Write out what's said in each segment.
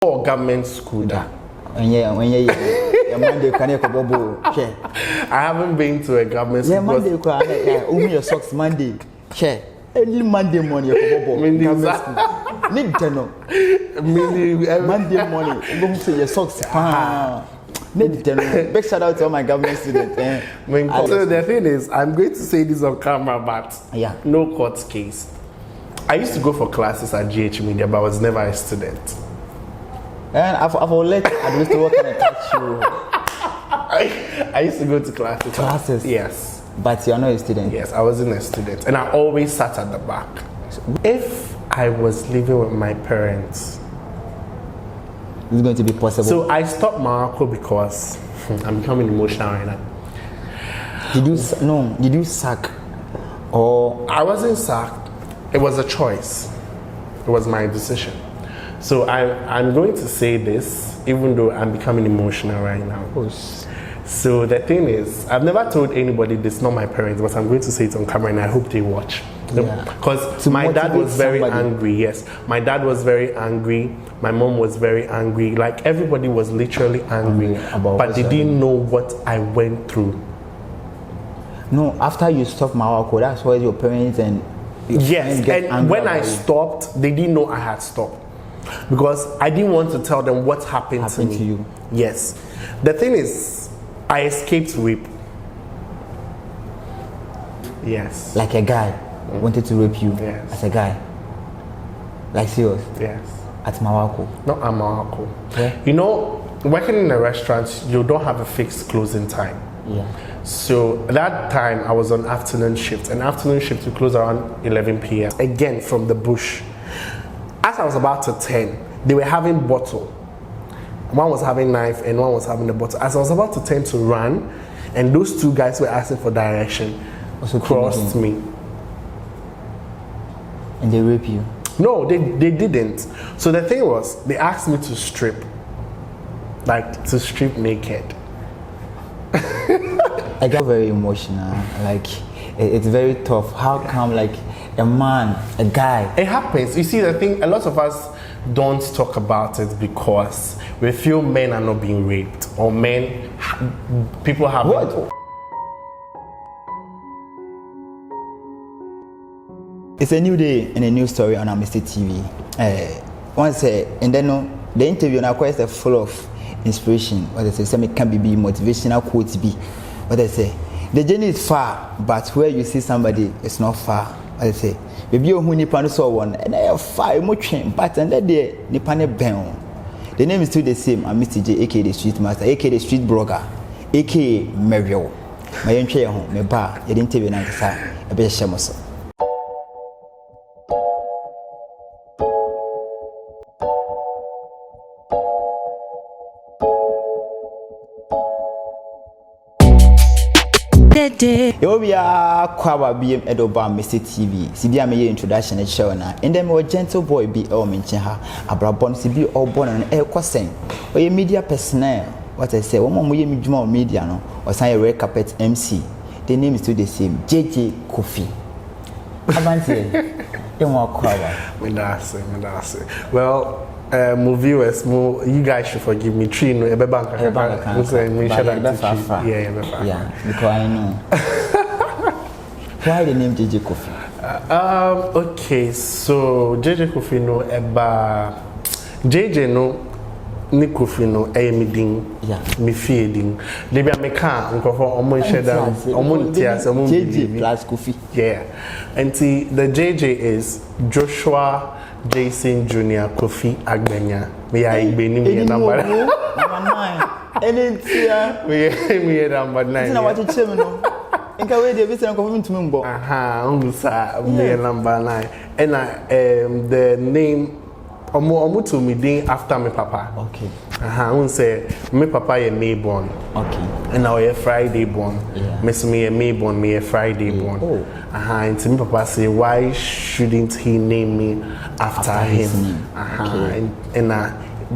or government school da. When you Monday can bobo. I haven't been to a government school. Yeah, Monday can only your socks Monday. Che. Every Monday morning bobo. Government school. Need to know. Monday morning, go to your socks. Need to know. Big shout out to all my government students. So the thing is, I'm going to say this on camera, but no court case. I used to go for classes at GH Media, but I was never a student. And I've let administrator work and touch you. I used to go to classes. Classes? Yes. But you're not a student? Yes, I wasn't a student. And I always sat at the back. If I was living with my parents, it's going to be possible. So I stopped Morocco because I'm becoming emotional right now. Did you sack? Or I wasn't sacked. It was a choice. It was my decision. So I'm going to say this, even though I'm becoming emotional right now. So the thing is, I've never told anybody this, not my parents, but I'm going to say it on camera, and I hope they watch. Because my dad was very angry. Yes, my dad was very angry. My mom was very angry. Like everybody was literally angry, but they didn't know what I went through. No, after you stopped Morocco, that's why your parents and yes, and when I stopped, they didn't know I had stopped. Because I didn't want to tell them what happened to me. To you. Yes. The thing is, I escaped rape. Yes. Like a guy wanted to rape you as a guy. Like serious? Yes. At Morocco? Not at Morocco. Yeah. You know, working in a restaurant, you don't have a fixed closing time. Yeah. So that time I was on afternoon shift. And afternoon shift will close around 11 p.m. Again from the bush. As I was about to turn, they were having bottle. One was having knife and one was having a bottle. As I was about to turn to run, and those two guys were asking for direction, also crossed me. And they raped you? No, they didn't. So the thing was, they asked me to strip. Like, to strip naked. I got very emotional. Like, it's very tough. How come, like, a man, a guy? It happens. You see, the thing, a lot of us don't talk about it because we feel men are not being raped, or people have. What? It's a new day and a new story on AMISTY TV. And then the interview now quite full of inspiration. What they say, some it can be motivational quotes be. What they say, the journey is far, but where you see somebody, it's not far. What they say, baby, you who nipa saw one, and I have 5 more train, but and that day nipa ne ben. The name is still the same. AMISTY J, aka the street master, aka the street blogger, aka Mario. My young chair home, my bar, you didn't tell me a bit shamus. You be a Kwaba BM Edoba AMISTY TV. CB am introduction show na. And then my gentle boy be mention her. Abrabon CB all born on air question. Or your media personnel. What I say, one more you media no. Or sign a red carpet MC. The name is still the same. JJ Kofi. Avance. Don't want Kwaba. Well. Viewers, you guys should forgive me. Tree no, ebe bank. Yeah, because I know. Why the name JJ Kofi? Okay, so JJ Kofi no JJ no ni Kofi no miding. Yeah. Me feeding. Debi ameka nkofo omo sheda omo ntias omo JJ plus Kofi. Yeah. And see the JJ is Joshua Jason Junior Kofi Agbenya. Me I Igbeni me number 9. Anything. Me number 9. It's not what you tell me no. Inka we dey be say confirm to me mbo. Unsa me number 9. And the name omo to me din after me papa. Okay. Say me papa ye May born. Okay. And now ye Friday born. Yeah. Me May born, me ye Friday born. Oh. And to me papa say, why shouldn't he name me after him? Okay. And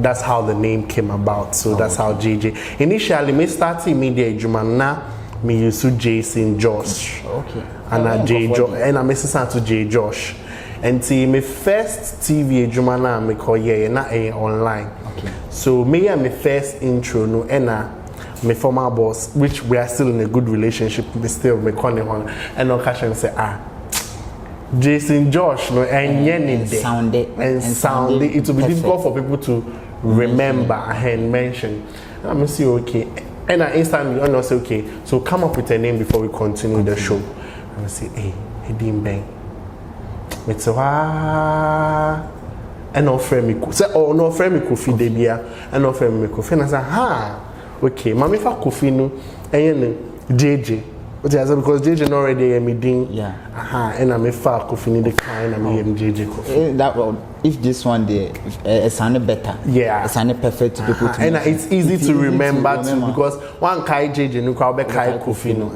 that's how the name came about. So that's how JJ. Initially, me started media Jumana, me used to Jason Josh. Okay. And I J Josh. And I'm assistant to J Josh. And see, my first TV Jumana me call na online. Okay. So me and my first intro no ena my former boss, which we are still in a good relationship, we still me calling on and no catch and say Jason Josh no and sound it. It will be difficult for people to remember and mention. I'm say okay. And I instantly say okay, so come up with a name before we continue the show. I say, hey, Edim Bang. It's and no friend me say oh no friend me Kofi debia and no friend me Kofi and I say okay mama fa Kofi no and JJ because JJ no already me ding and I me fa Kofi ni the kind and I me JJ Kofi that if this one day sound better it sound perfect to people to and it's easy to remember too because one kai JJ no crowd be kai Kofi no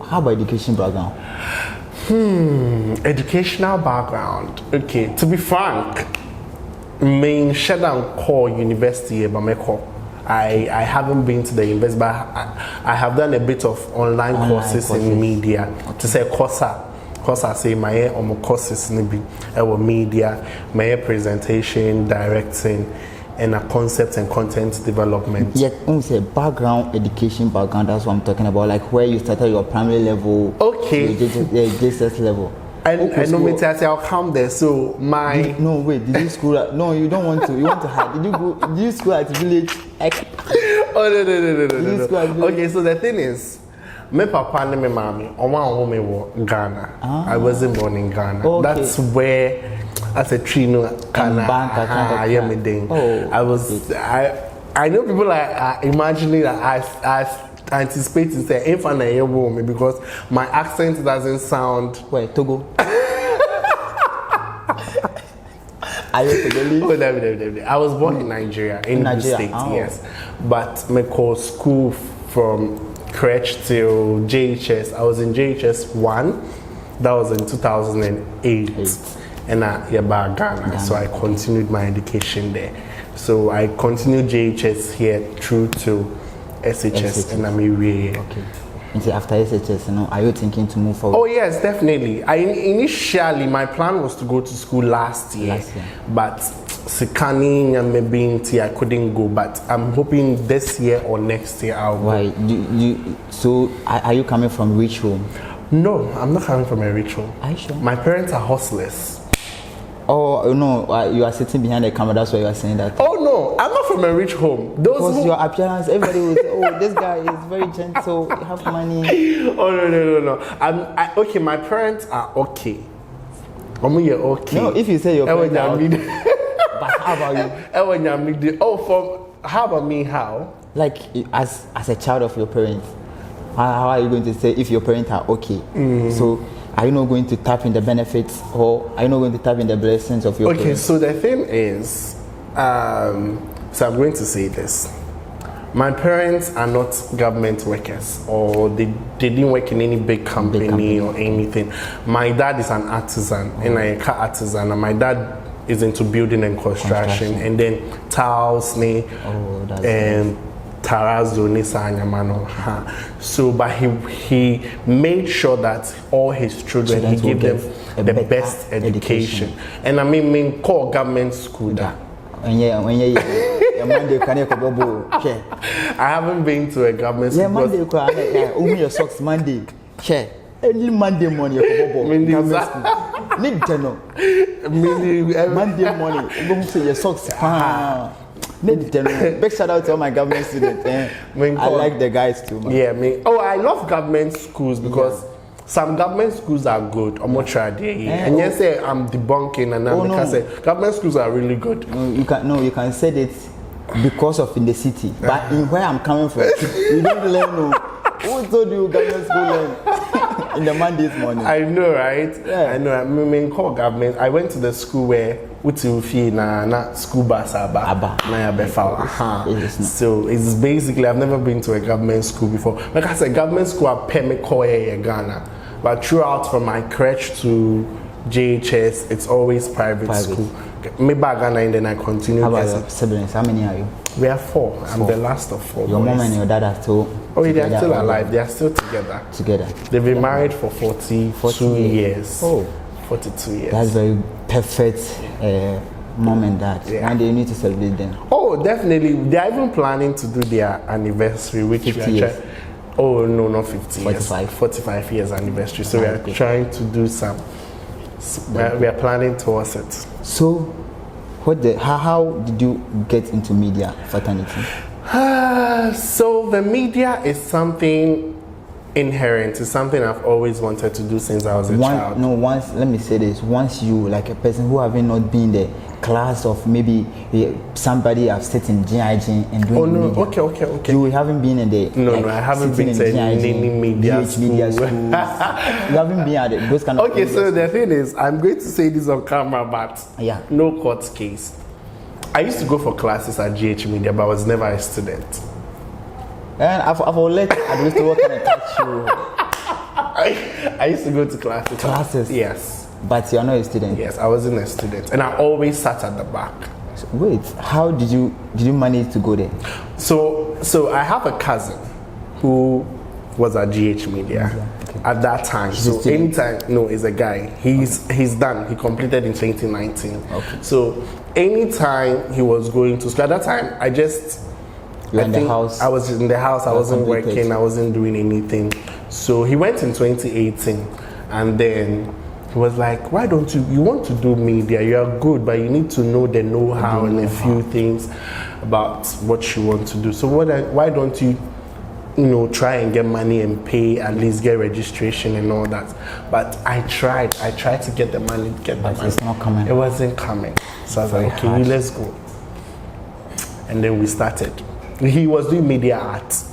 how about education background? Educational background. Okay, to be frank, main Shedan core university Bameko. I haven't been to the university, but I have done a bit of online courses in media. To say Kosa say my courses maybe media, my presentation, directing, and a concept and content development. Yet, say background, education background. That's what I'm talking about. Like where you started your primary level. Okay. JSS level. And I know me tell you I'll come there. So my no wait. Did you school at? No, you don't want to. You want to hide. Did you school at village? Oh no. Okay, so the thing is, my papa and my mommy, me were Ghana. I wasn't born in Ghana. Okay. That's where. As a trino, I know people are imagining that I anticipate to say if I'm a woman because my accent doesn't sound. Where Togo? Are you Togolese? I was born in Nigeria, in the States, yes. But my course school from crèche till JHS. I was in JHS 1. That was in 2008. And Ghana, so I continued my education there. So I continued JHS here through to SHS. And I'm here. Okay. And so after SHS, are you thinking to move forward? Oh yes, definitely. Initially my plan was to go to school last year. But Sikani and maybe I couldn't go. But I'm hoping this year or next year I'll go. Why? So are you coming from rich home? No, I'm not coming from a rich home. Are you sure? My parents are hustlers. Oh no, you are sitting behind the camera, that's why you are saying that. Oh no, I'm not from a rich home. Because your appearance, everybody will say, oh, this guy is very gentle, have money. Oh no. Okay, my parents are okay. You're okay. No, if you say your parents are okay. But how about you? How about me, how? Like, as a child of your parents, how are you going to say if your parents are okay? So, are you not going to tap in the benefits or are you not going to tap in the blessings of your parents? So the thing is, so I'm going to say this. My parents are not government workers or they didn't work in any big company or anything. My dad is an artisan and I'm a car artisan and my dad is into building and construction. And then tiles and Tarazo Nisanyamano. So, but he made sure that all his children, he gave them the best education. And I mean, call government school that. I haven't been to a government school. Monday, your socks Monday. Any Monday morning, Monday morning, your socks. Big shout out to all my government students. I like the guys too. Man. Yeah, I love government schools because some government schools are good. I'm not sure and yes, I'm debunking and I'm say government schools are really good. You can say it because of in the city, but in where I'm coming from, you don't learn. Who told you government school learn in the Mondays morning? I know, right? Yeah. I know. I mean, call government. I went to the school where na school bus aba. So it's basically I've never been to a government school before. Like I said, government school are Pemeko Ghana, but throughout from my crèche to JHS, it's always private. School. Maybe Ghana and then I continue. How about your siblings? How many are you? We are 4. I'm the last of 4. Your mom and your dad are still. Oh, they are still alive. They are still together. They've been married for 42 years. Oh, 42 years. That's very perfect mom and dad. Yeah. And they need to celebrate them. Oh, definitely. They are even planning to do their anniversary, which 50 we are years. Oh no, not 50 45. years. 45 years anniversary. So we are trying to do some. We are planning towards it. So, how did you get into media fraternity? So the media is something inherent. It's something I've always wanted to do since I was a child. No, let me say this. Once you, like a person who haven't not been the class of maybe somebody have sat in GIG and doing Oh no, media. okay. You haven't been in the No, I haven't been to any media schools. You haven't been at those kind of. Okay, so the thing is, I'm going to say this on camera, but yeah, no court case. I used to go for classes at GH Media, but I was never a student. And I've let Administrator work and touch you. I used to go to classes. Classes? Yes. But you're not a student? Yes, I wasn't a student. And I always sat at the back. So wait, how did you manage to go there? So I have a cousin who was at GH Media at that time. So anytime, no, he's a guy. He's done. He completed in 2019. Okay. So anytime he was going to school, at that time, I in the house. I was in the house. I wasn't working. I wasn't doing anything. So he went in 2018, and then he was like, "Why don't you want to do media? You are good, but you need to know the know-how and a few things about what you want to do. So why don't you, try and get money and pay, at least get registration and all that?" But I tried to get the money, but it's not coming. It wasn't coming. So I was like, okay, let's go. And then we started. He was doing media arts.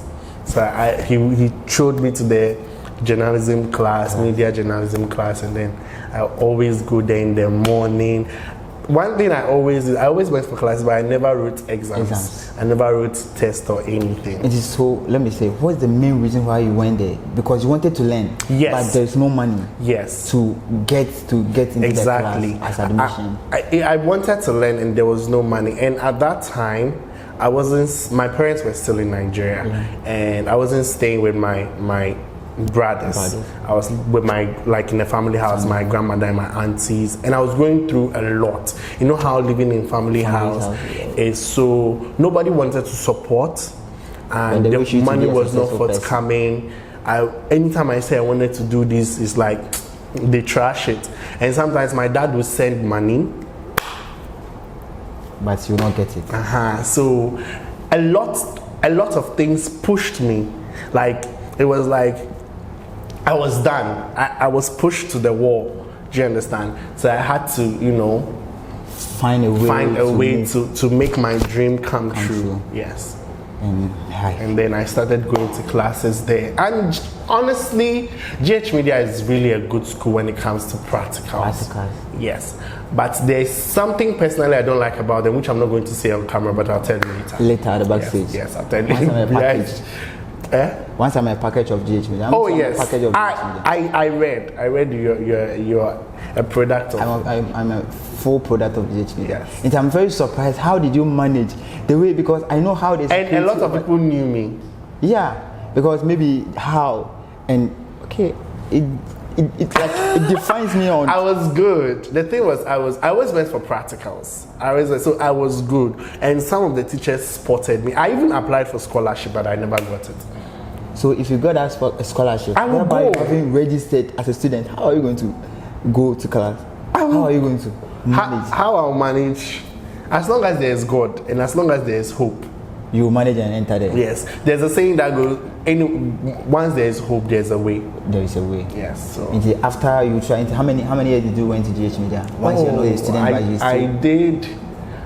So he showed me to the journalism class, media journalism class, and then I always go there in the morning. One thing I always went for classes, but I never wrote exams. I never wrote tests or anything. It is so, let me say, what's the main reason why you went there? Because you wanted to learn. Yes. But there's no money. Yes. To get into the class as admission. I wanted to learn and there was no money. And at that time, my parents were still in Nigeria, and I wasn't staying with my brothers. I was with in a family house, my grandmother and my aunties, and I was going through a lot. You know how living in family house is, so nobody wanted to support, and the money was not forthcoming. Anytime I say I wanted to do this, it's like they trash it. And sometimes my dad would send money, but you will not get it. So a lot of things pushed me. Like it was like I was done. I was pushed to the wall. Do you understand? So I had to, find a way to make my dream come true. Yes. And then I started going to classes there. And honestly, GH Media is really a good school when it comes to practicals. Yes. But there's something personally I don't like about them, which I'm not going to say on camera, but I'll tell you later. Later at the backstage. Yes, I'll tell you. Once I'm a package of GH Media. I read you're a product of. I'm a full product of GH Media. Yes. And I'm very surprised. How did you manage the way? Because I know how they. And a lot of people knew me. Yeah, because maybe how and okay, it defines me on. I was good. The thing was, I always went for practicals. I was good, and some of the teachers spotted me. I even applied for scholarship, but I never got it. So if you got that scholarship, I will go. Having registered as a student, how are you going to go to class? How are you going to manage? How I'll manage? As long as there is God and as long as there is hope, you manage and enter there. Yes, there's a saying that goes: once there is hope, there's a way. There is a way. Yes. So after you try, how many years did you went to GH Media? Once you're not a student, but you still.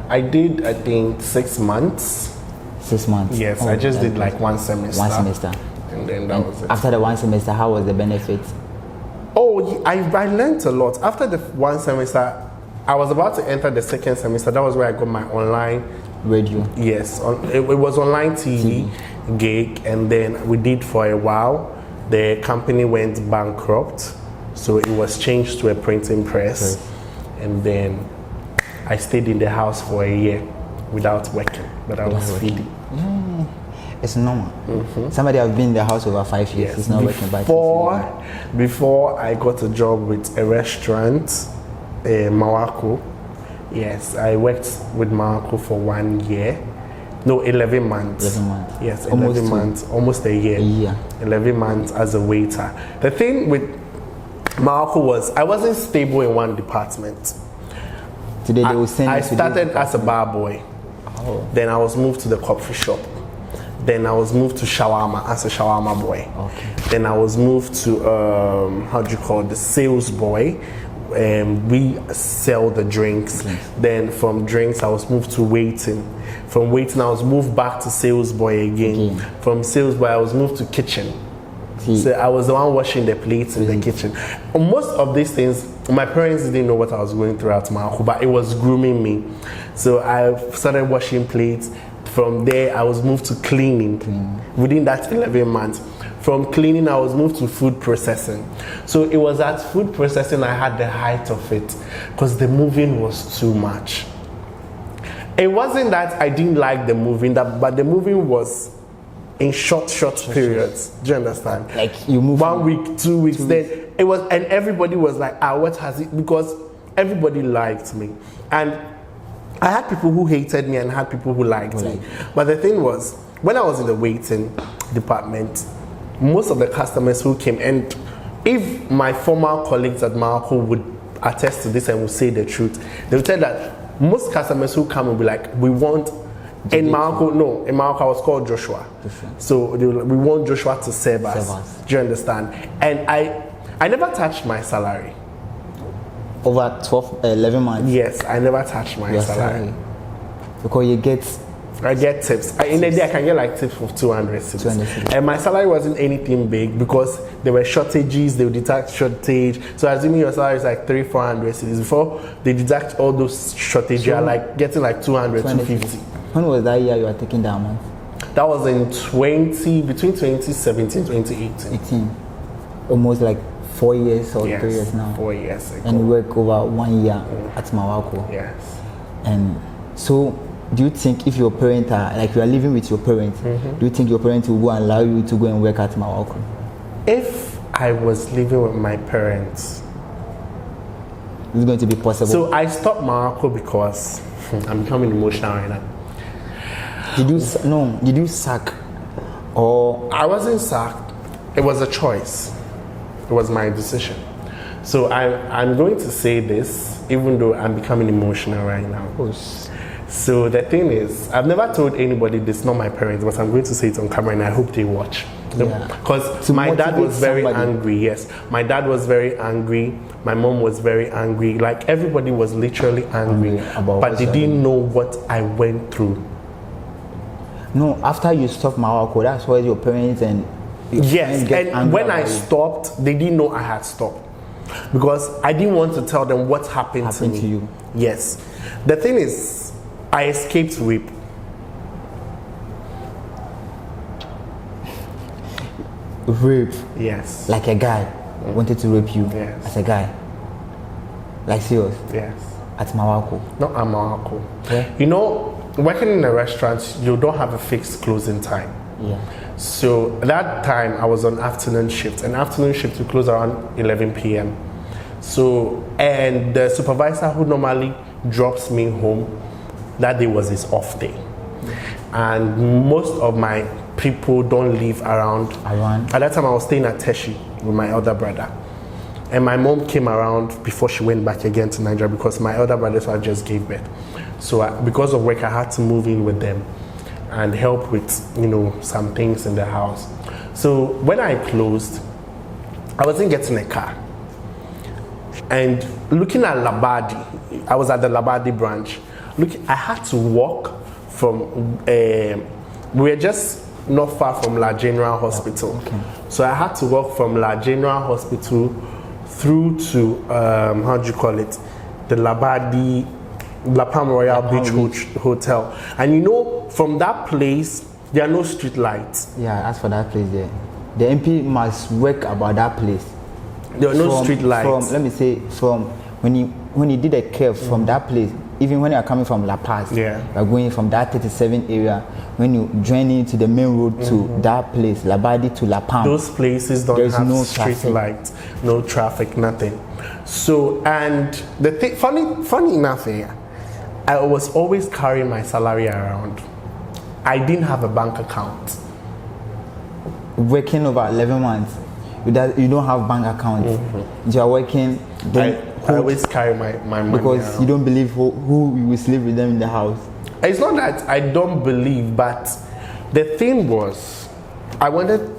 I did. I think 6 months. 6 months. Yes, I just did like one semester. One semester. And then that was it. After the one semester, how was the benefit? Oh, I learned a lot. After the one semester, I was about to enter the second semester. That was where I got my online radio. Yes, it was online TV gig, and then we did for a while. The company went bankrupt, so it was changed to a printing press, and then I stayed in the house for a year without working, but I was feeding. Yeah. It's normal. Somebody have been in the house over 5 years. Yes. It's not working. But before I got a job with a restaurant, Mawako. Yes, I worked with my uncle for 1 year. No, 11 months. 11 months. Yes, 11 months, almost a year. 11 months as a waiter. The thing with my uncle was I wasn't stable in one department. Today they will send I started as a bar boy. Oh. Then I was moved to the coffee shop. Then I was moved to shawarma as a shawarma boy. Okay. Then I was moved to the sales boy. We sell the drinks. Then from drinks I was moved to waiting. From waiting I was moved back to sales boy again. From sales boy I was moved to kitchen. So I was the one washing the plates in the kitchen. Most of these things, my parents didn't know what I was going through at my uncle, but it was grooming me. So I started washing plates. From there, I was moved to cleaning. Within that 11 months. From cleaning, I was moved to food processing. So it was at food processing I had the height of it, because the moving was too much. It wasn't that I didn't like the moving, but the moving was in short periods. Do you understand? Like you move 1 week, 2 weeks, then it was, and everybody was like, what has it? Because everybody liked me. And I had people who hated me and had people who liked me. But the thing was, when I was in the waiting department, most of the customers who came, and if my former colleagues at Marco would attest to this and would say the truth, they would tell that most customers who come will be like, we want, in Marco I was called Joshua. So we want Joshua to serve us. Do you understand? And I never touched my salary. Over 11 months? Yes, I never touched my salary. Because I get tips. In a day, I can get like tips of 200 cedis. And my salary wasn't anything big because there were shortages, they would deduct shortage. So assuming your salary is like 300-400 cedis, before they deduct all those shortages, you are like getting like 200-250. When was that year you were taking that month? That was in between 2017 and 2018. Almost like 4 years or 3 years now. 4 years ago. And you work over 1 year at Mawako. Yes. And so, do you think if your parents are, like you are living with your parents, do you think your parents will go and allow you to go and work at Mawako? If I was living with my parents, it's going to be possible. So I stopped Mawako because I'm becoming emotional right now. Did you sack? Or I wasn't sacked. It was a choice. It was my decision. So I'm going to say this, even though I'm becoming emotional right now. So the thing is, I've never told anybody this, not my parents, but I'm going to say it on camera and I hope they watch. Because my dad was very angry, yes. My dad was very angry. My mom was very angry. Like everybody was literally angry. But they didn't know what I went through. No, after you stopped Mawako, that's why your parents and yes, and when I stopped, they didn't know I had stopped. Because I didn't want to tell them what happened to me. To you. Yes. The thing is, I escaped rape. Rape? Yes. Like a guy wanted to rape you as a guy? Like serious? Yes. At Mawako? Not at Mawako. Yeah. You know, working in a restaurant, you don't have a fixed closing time. Yeah. So that time I was on afternoon shift, and afternoon shift will close around 11 p.m. So, and the supervisor who normally drops me home, that day was his off day. And most of my people don't live around. At that time I was staying at Teshi with my elder brother. And my mom came around before she went back again to Nigeria because my elder brother just gave birth. So because of work, I had to move in with them and help with, some things in the house. So when I closed, I wasn't getting a car. And looking at Labadi, I was at the Labadi branch. I had to walk from, we were just not far from La General Hospital. Okay. So I had to walk from La General Hospital through to, the Labadi, La Palm Royal Beach Hotel. And from that place, there are no street lights. Yeah, as for that place there, the MP must work about that place. There are no street lights. From when he did a curve from that place, even when you are coming from La Paz, you are going from that 37 area, when you join into the main road to that place, Labadi to La Palm. Those places don't have no street lights, no traffic, nothing. So, and the thing, funny enough here, I was always carrying my salary around. I didn't have a bank account. Working over 11 months, you don't have bank account. You are working. I always carry my money because around. You don't believe who you will sleep with them in the house. It's not that I don't believe, but the thing was, I wanted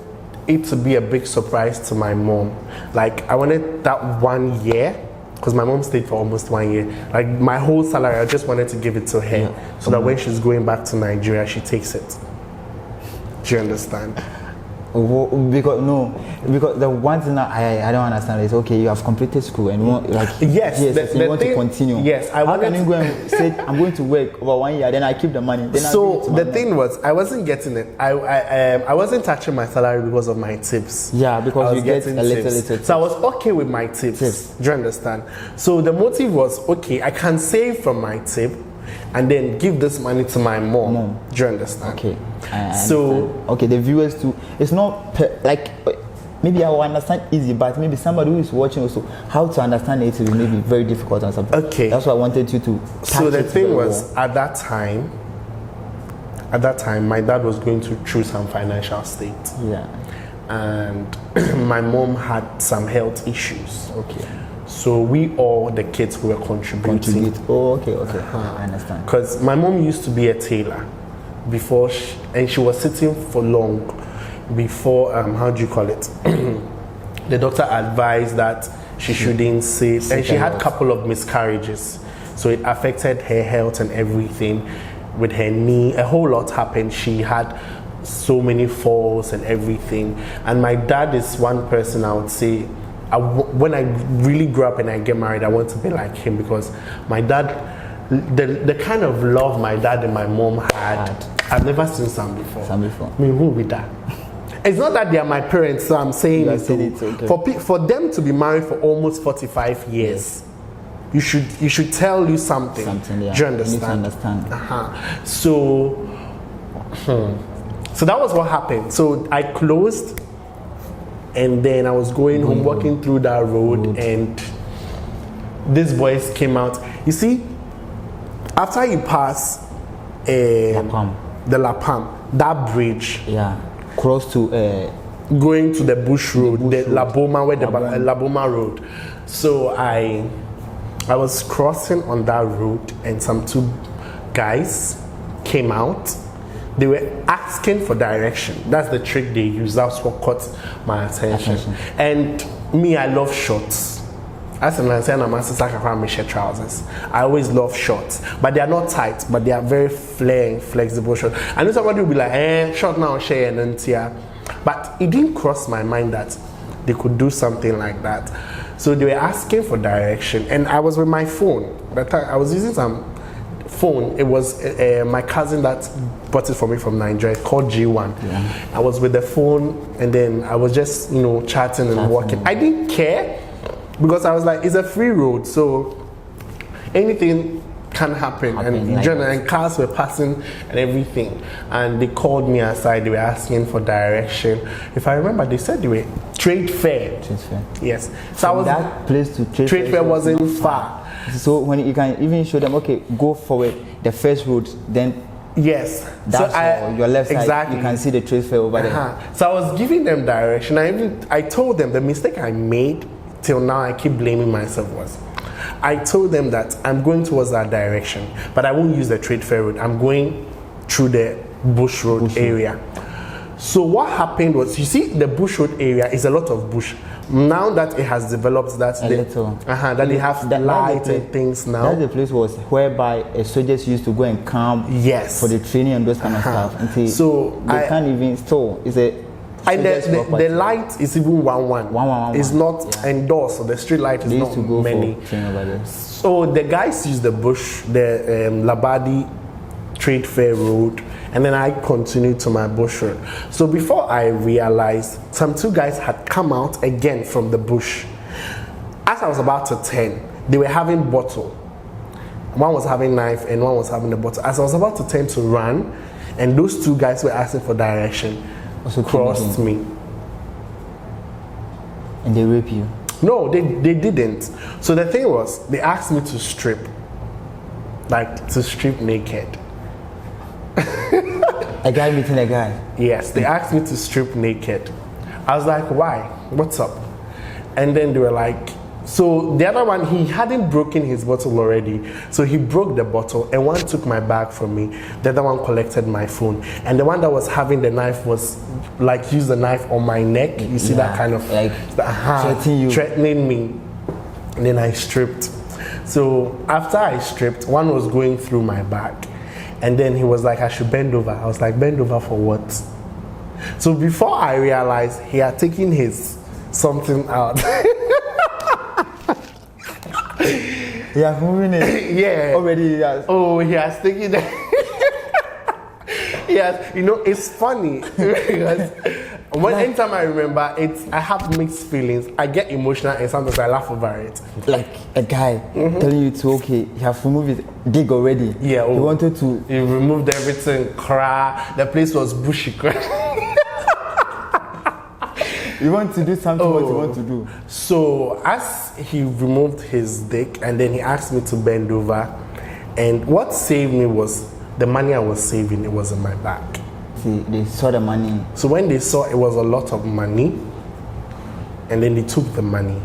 it to be a big surprise to my mom. Like, I wanted that 1 year, because my mom stayed for almost 1 year. Like, my whole salary, I just wanted to give it to her, so that when she's going back to Nigeria, she takes it. Do you understand? Because the one thing that I don't understand is, okay, you have completed school and you want, like, you want to continue. Yes, how can you go and say I'm going to work over 1 year, then I keep the money? Then so the thing was, I wasn't getting it. I wasn't touching my salary because of my tips. Yeah, because you get a little tips. So I was okay with my tips. Do you understand? So the motive was, okay, I can save from my tip and then give this money to my mom. Do you understand? Okay. Okay, the viewers too. It's not like maybe I will understand easy, but maybe somebody who is watching also, how to understand it will maybe very difficult or something. Okay. That's why I wanted you to. So the thing was, at that time, my dad was going through some financial state. Yeah. And my mom had some health issues. Okay. So we all, the kids, were contributing. Oh, okay. I understand. Because my mom used to be a tailor before, and she was sitting for long before, how do you call it? The doctor advised that she shouldn't sit, and she had a couple of miscarriages. So it affected her health and everything with her knee. A whole lot happened. She had so many falls and everything. And my dad is one person I would say, when I really grow up and I get married, I want to be like him, because my dad, the kind of love my dad and my mom had, I've never seen some before. I mean, who with that? It's not that they are my parents, so I'm saying it. Okay. For them to be married for almost 45 years, you should tell you something. Yeah. Do you understand? You need to understand. So that was what happened. So I closed. And then I was going home, walking through that road, and these boys came out. You see, after you pass the La Palm, that bridge, cross to going to the bush road, the La Boma, where the La Boma road. So I was crossing on that road, and some two guys came out. They were asking for direction. That's the trick they use. That's what caught my attention. And me, I love shorts. As an answer, I'm a sister trousers. I always love shorts, but they are not tight, but they are very flaring, flexible shorts. I know somebody will be like, short now, share and here. But it didn't cross my mind that they could do something like that. So they were asking for direction, and I was with my phone. That time I was using some phone. It was my cousin that bought it for me from Nigeria, called G1. I was with the phone, and then I was just chatting and walking. I didn't care, because I was like, it's a free road, so anything can happen. And cars were passing and everything, and they called me aside. They were asking for direction. If I remember, they said they were trade fair. Yes. So I was that place to trade fair wasn't far. So when you can even show them, okay, go forward, the first route, then yes, that's your left side. Exactly. You can see the trade fair over there. So I was giving them direction. I told them the mistake I made till now. I keep blaming myself was, I told them that I'm going towards that direction, but I won't use the trade fair route. I'm going through the bush road area. So what happened was, you see, the bush road area is a lot of bush. Now that it has developed, that they have the light and things now. That's the place was whereby soldiers used to go and camp. Yes. For the training and those kind of stuff. And so they can't even store. It's a and the light is even 1-1. It's not endorsed, so the street light is not many. So the guys use the bush, the Labadi Trade Fair Road, and then I continued to my bush road. So before I realized, some two guys had come out again from the bush. As I was about to turn, they were having bottle. One was having knife and one was having a bottle. As I was about to turn to run, and those two guys were asking for direction, also crossed me. And they rape you? No, they didn't. So the thing was, they asked me to strip. like to strip naked. A guy meeting a guy? Yes, they asked me to strip naked. I was like, why? What's up? And then they were like, so the other one, he hadn't broken his bottle already. So he broke the bottle and one took my bag from me. The other one collected my phone. And the one that was having the knife was like, used the knife on my neck. You see that kind of, like threatening me. And then I stripped. So after I stripped, one was going through my bag. And then he was like, I should bend over. I was like, bend over for what? So before I realized, he had taken his something out. He has moving it. Yeah. Already he has. Oh, he has taken it. Yes, you know, it's funny because anytime I remember it, I have mixed feelings. I get emotional and sometimes I laugh over it. Like a guy telling you to, okay, you have removed his dig already. Yeah. Oh, he wanted to. He removed everything. The place was bushy. You want to do something what you want to do. So as he removed his dick and then he asked me to bend over, and what saved me was the money I was saving. It was in my bag. See, they saw the money. So when they saw it was a lot of money, and then they took the money,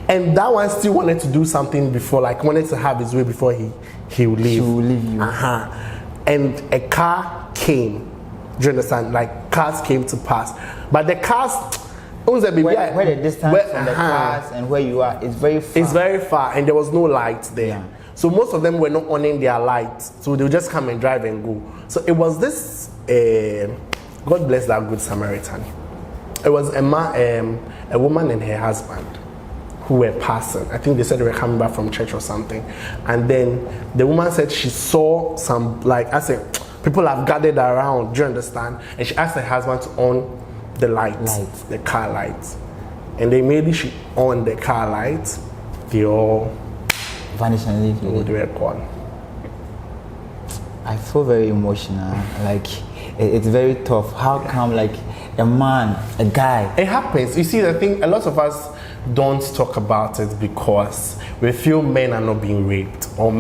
and that one still wanted to do something before, like wanted to have his way before he would leave. She will leave you. And a car came. Do you understand? Like cars came to pass, but the cars. Where the distance from the cars and where you are is very far. It's very far, and there was no light there. Yeah. So most of them were not on their lights, so they would just come and drive and go. So it was this. God bless that good Samaritan. It was a woman and her husband who were passing. I think they said they were coming back from church or something, and then the woman said she saw some, like I said, people have gathered around. Do you understand? And she asked her husband to on the lights, the car lights, and they immediately she on the car lights, they all vanish and leave. Oh, they were gone. I feel very emotional. Like it's very tough. How come like a man, a guy? It happens. You see, the thing, a lot of us don't talk about it because we feel men are not being raped, or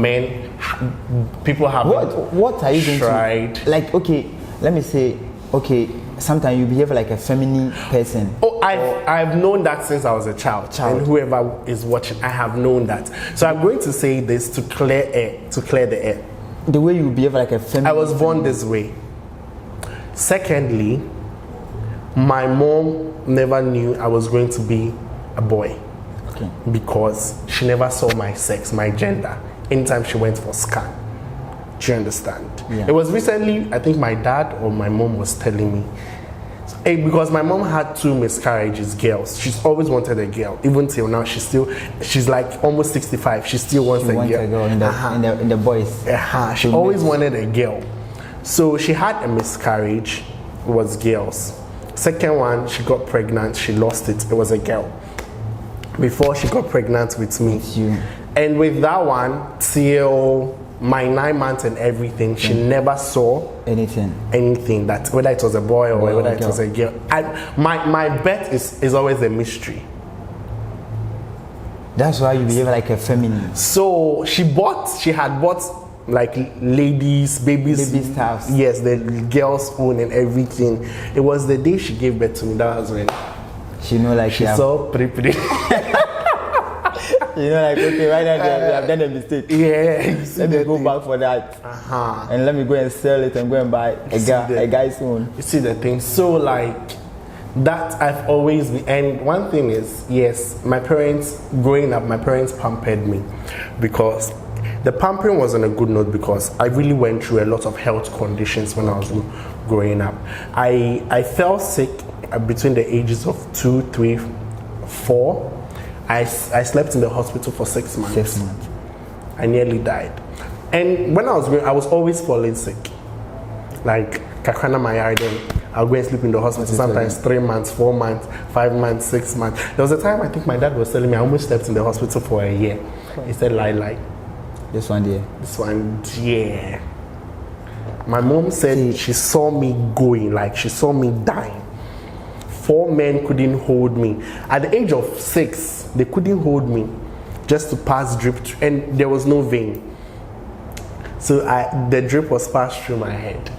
people have. What are you tried? Going to, like, okay, let me say, okay. Sometimes you behave like a feminine person. Oh, I've known that since I was a child. And whoever is watching, I have known that. So I'm going to say this to clear the air. The way you behave like a feminine. I was born this way. Secondly, my mom never knew I was going to be a boy. Okay. Because she never saw my sex, my gender, anytime she went for scan. Do you understand? Yeah. It was recently, I think my dad or my mom was telling me, because my mom had 2 miscarriages, girls. She's always wanted a girl, even till now. She's like almost 65. She still wants a girl. In the boys. She always wanted a girl. So she had a miscarriage. It was girls. Second one, she got pregnant. She lost it. It was a girl. Before she got pregnant with me. And with that one, till my 9 months and everything, she never saw anything that, whether it was a boy or whether it was a girl. My bet is always a mystery. That's why you behave like a feminine. So she had bought like baby stuff. Yes, the girl's phone and everything. It was the day she gave birth to me. That was when she know, like she saw pretty. You know, like, okay, right now we have done a mistake. Yeah. Let me go back for that. And let me go and sell it and go and buy a guy's phone. You see the thing? So, like, that I've always been. And one thing is, yes, growing up, my parents pampered me. Because the pampering was on a good note, because I really went through a lot of health conditions when I was growing up. I fell sick between the ages of 2, 3, 4. I slept in the hospital for 6 months. 6 months. I nearly died. And when I was always falling sick. Like, Kakrana Mayarden, I'll go and sleep in the hospital sometimes 3 months, 4 months, 5 months, 6 months. There was a time I think my dad was telling me I almost slept in the hospital for a year. He said, lie. This one, yeah. My mom said she saw me going, like she saw me dying. 4 men couldn't hold me. At the age of 6, they couldn't hold me just to pass drip, and there was no vein. So the drip was passed through my head.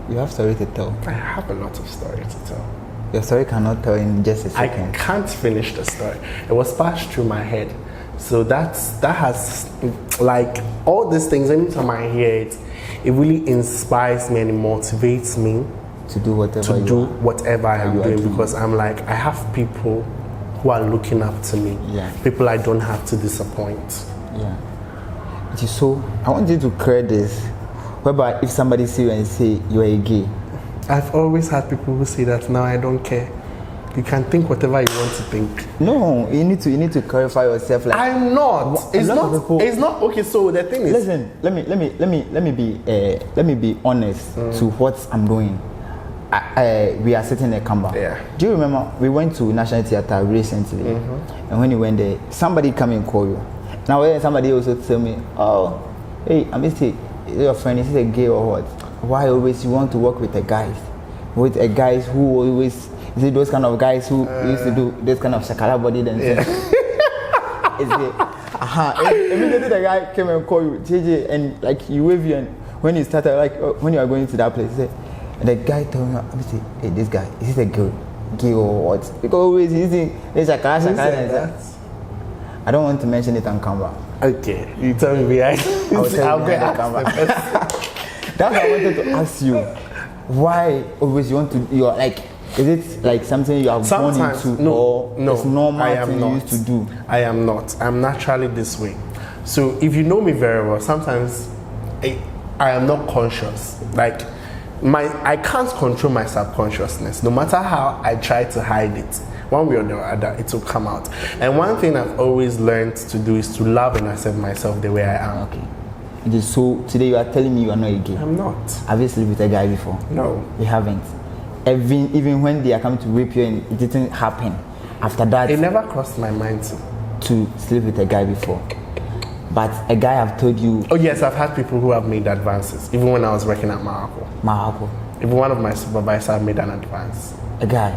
You have story to tell. I have a lot of story to tell. Your story cannot tell in just a second. I can't finish the story. It was passed through my head. So that has, like, all these things, anytime I hear it, it really inspires me and it motivates me to do whatever I am doing, because I'm like, I have people who are looking up to me. Yeah. People I don't have to disappoint. Yeah. So I want you to clear this. Whereby if somebody see you and say you are a gay. I've always had people who say that. Now I don't care. You can think whatever you want to think. No, you need to clarify yourself. Like, I'm not. It's not okay. So the thing is, listen. Let me be honest to what I'm doing. We are sitting in a camera. Yeah. Do you remember we went to National Theatre recently? And when you went there, somebody come and call you. Now when somebody also tell me, oh, hey, AMISTY, your friend, is he a gay or what? Why always you want to work with the guys? With a guys who always, is it those kind of guys who used to do this kind of shakara body then? Yeah. Immediately the guy came and called you, JJ, and like you wave you, and when you started, like when you are going to that place, and the guy told me, AMISTY, hey, this guy, is he a gay or what? Because always he's in shakara. I don't want to mention it on camera. Okay, you tell me behind. I'll get the camera. That's why I wanted to ask you. Why always you want to? You're like, is it like something you have born into, or it's normal thing you used to do? I am not. I'm naturally this way. So if you know me very well, sometimes I am not conscious. Like I can't control my subconsciousness. No matter how I try to hide it, one way or the other, it will come out. And one thing I've always learned to do is to love and accept myself the way I am. Okay. So today you are telling me you are not a gay. I'm not. Have you slept with a guy before? No. You haven't. Even when they are coming to rape you and it didn't happen. After that, it never crossed my mind to sleep with a guy before. But a guy have told you. Oh yes, I've had people who have made advances. Even when I was working at Mahako. Even one of my supervisors made an advance. A guy.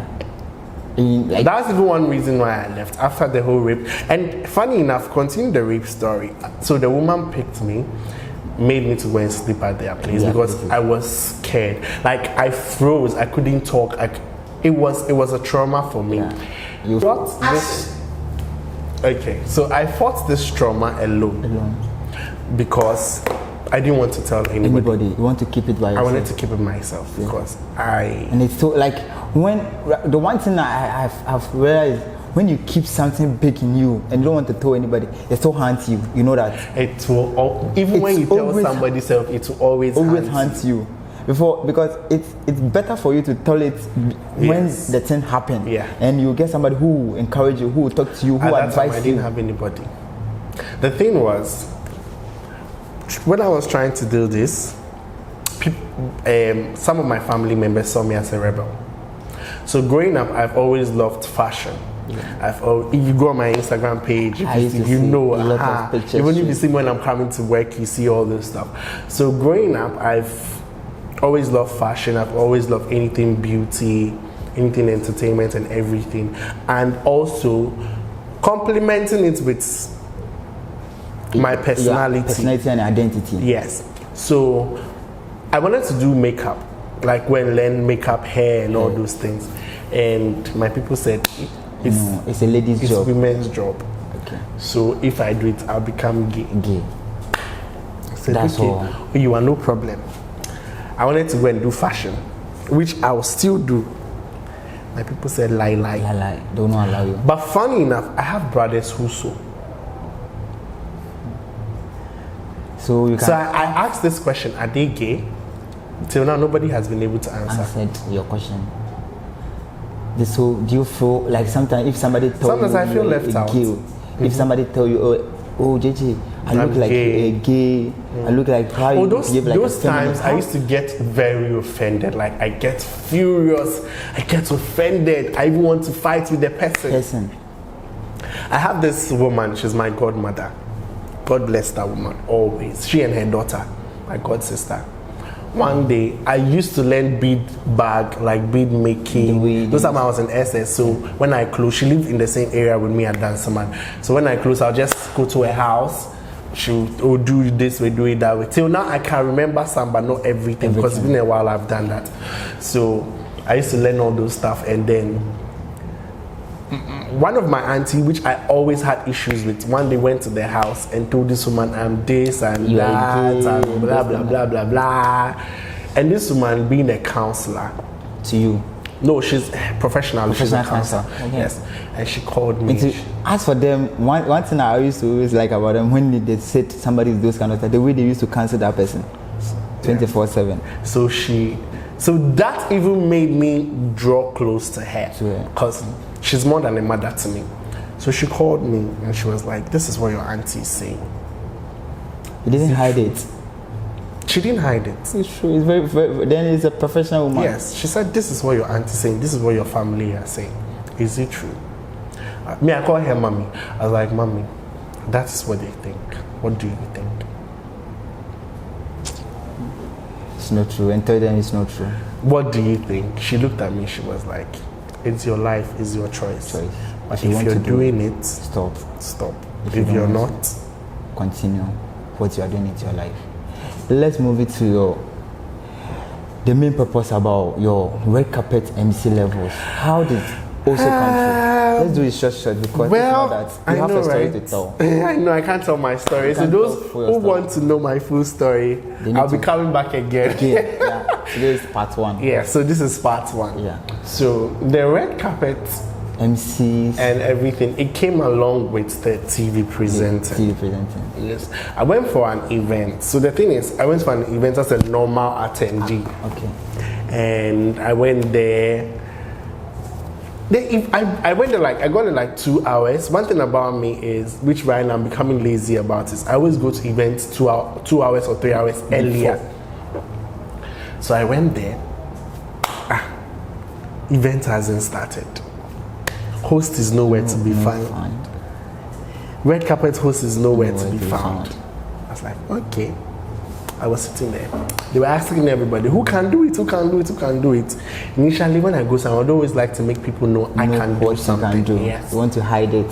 That's even one reason why I left after the whole rape. And funny enough, continue the rape story. So the woman picked me, made me to go and sleep at their place because I was scared. Like I froze, I couldn't talk. It was a trauma for me. Yeah. You fought this? Okay, so I fought this trauma alone. Because I didn't want to tell anybody. You want to keep it by yourself? I wanted to keep it myself because And it's so like when the one thing I've realized, when you keep something big in you and you don't want to tell anybody, it still haunts you. You know that? It will even when you tell somebody self, it will always haunt you. Because it's better for you to tell it when the thing happened. Yeah. And you get somebody who will encourage you, who will talk to you, who will advise you. I didn't have anybody. The thing was, when I was trying to do this, some of my family members saw me as a rebel. So growing up, I've always loved fashion. Yeah. If you go on my Instagram page, you know, even if you see me when I'm coming to work, you see all this stuff. So growing up, I've always loved fashion. I've always loved anything beauty, anything entertainment and everything. And also complementing it with my personality and identity. Yes. So I wanted to do makeup, like learn makeup, hair and all those things. And my people said it's a lady's job. It's a women's job. Okay. So if I do it, I'll become gay. I said, that's all. You are no problem. I wanted to go and do fashion, which I will still do. My people said lie. Don't not allow you. But funny enough, I have brothers who sew. So I asked this question: are they gay? Till now, nobody has been able to answer your question. So do you feel like sometimes if somebody tells you I feel left out. Gay, if somebody tell you, oh JJ, I look like a gay. I look like how you behave like those times I used to get very offended. Like I get furious, I get offended. I even want to fight with the person. I have this woman. She's my godmother. God bless that woman always. She and her daughter, my god sister. One day, I used to learn bead bag, like bead making. Those time I was in SS, so when I close, she lived in the same area with me at Dancerman. So when I close, I'll just go to her house, she would do this way, do it that way. Till now, I can remember some, but not everything, because it's been a while I've done that. So I used to learn all those stuff, and then one of my auntie, which I always had issues with, one day went to their house and told this woman, I'm this and that, and blah, blah, blah, blah, blah. And this woman being a counselor. To you? No, she's professional. She's a counselor. Okay. Yes. And she called me. As for them, one thing I used to always like about them, when they said somebody is those kind of stuff, the way they used to counsel that person 24/7. So that even made me draw close to her, because she's more than a mother to me. So she called me and she was like, this is what your auntie is saying. You didn't hide it. She didn't hide it. It's true. It's very, very, then it's a professional woman. Yes. She said, this is what your auntie is saying. This is what your family are saying. Is it true? I call her mommy. I was like, mommy, that is what they think. What do you think? It's not true. And tell them it's not true. What do you think? She looked at me. She was like, it's your life. It's your choice. But if you're doing it, stop. If you're not, continue what you are doing in your life. Let's move it to the main purpose about your red carpet MC levels. How did it also come through? Let's do it short because well, that you have a story to tell. I know I can't tell my story. So those who want to know my full story, I'll be coming back again. Yeah. Today is part 1. Yeah. So this is part 1. Yeah. So the red carpet MCs and everything, it came along with the TV presenting. Yes. I went for an event. So the thing is, I went for an event as a normal attendee. Okay. And I went there. I went there I got there 2 hours. One thing about me is, which right now I'm becoming lazy about, is I always go to events 2 hours or 3 hours earlier. So I went there. Event hasn't started. Host is nowhere to be found. Red carpet host is nowhere to be found. I was like, okay. I was sitting there. They were asking everybody, who can do it? Who can do it? Who can do it? Initially, when I go somewhere, I would always like to make people know I can do something. Yes. You want to hide it.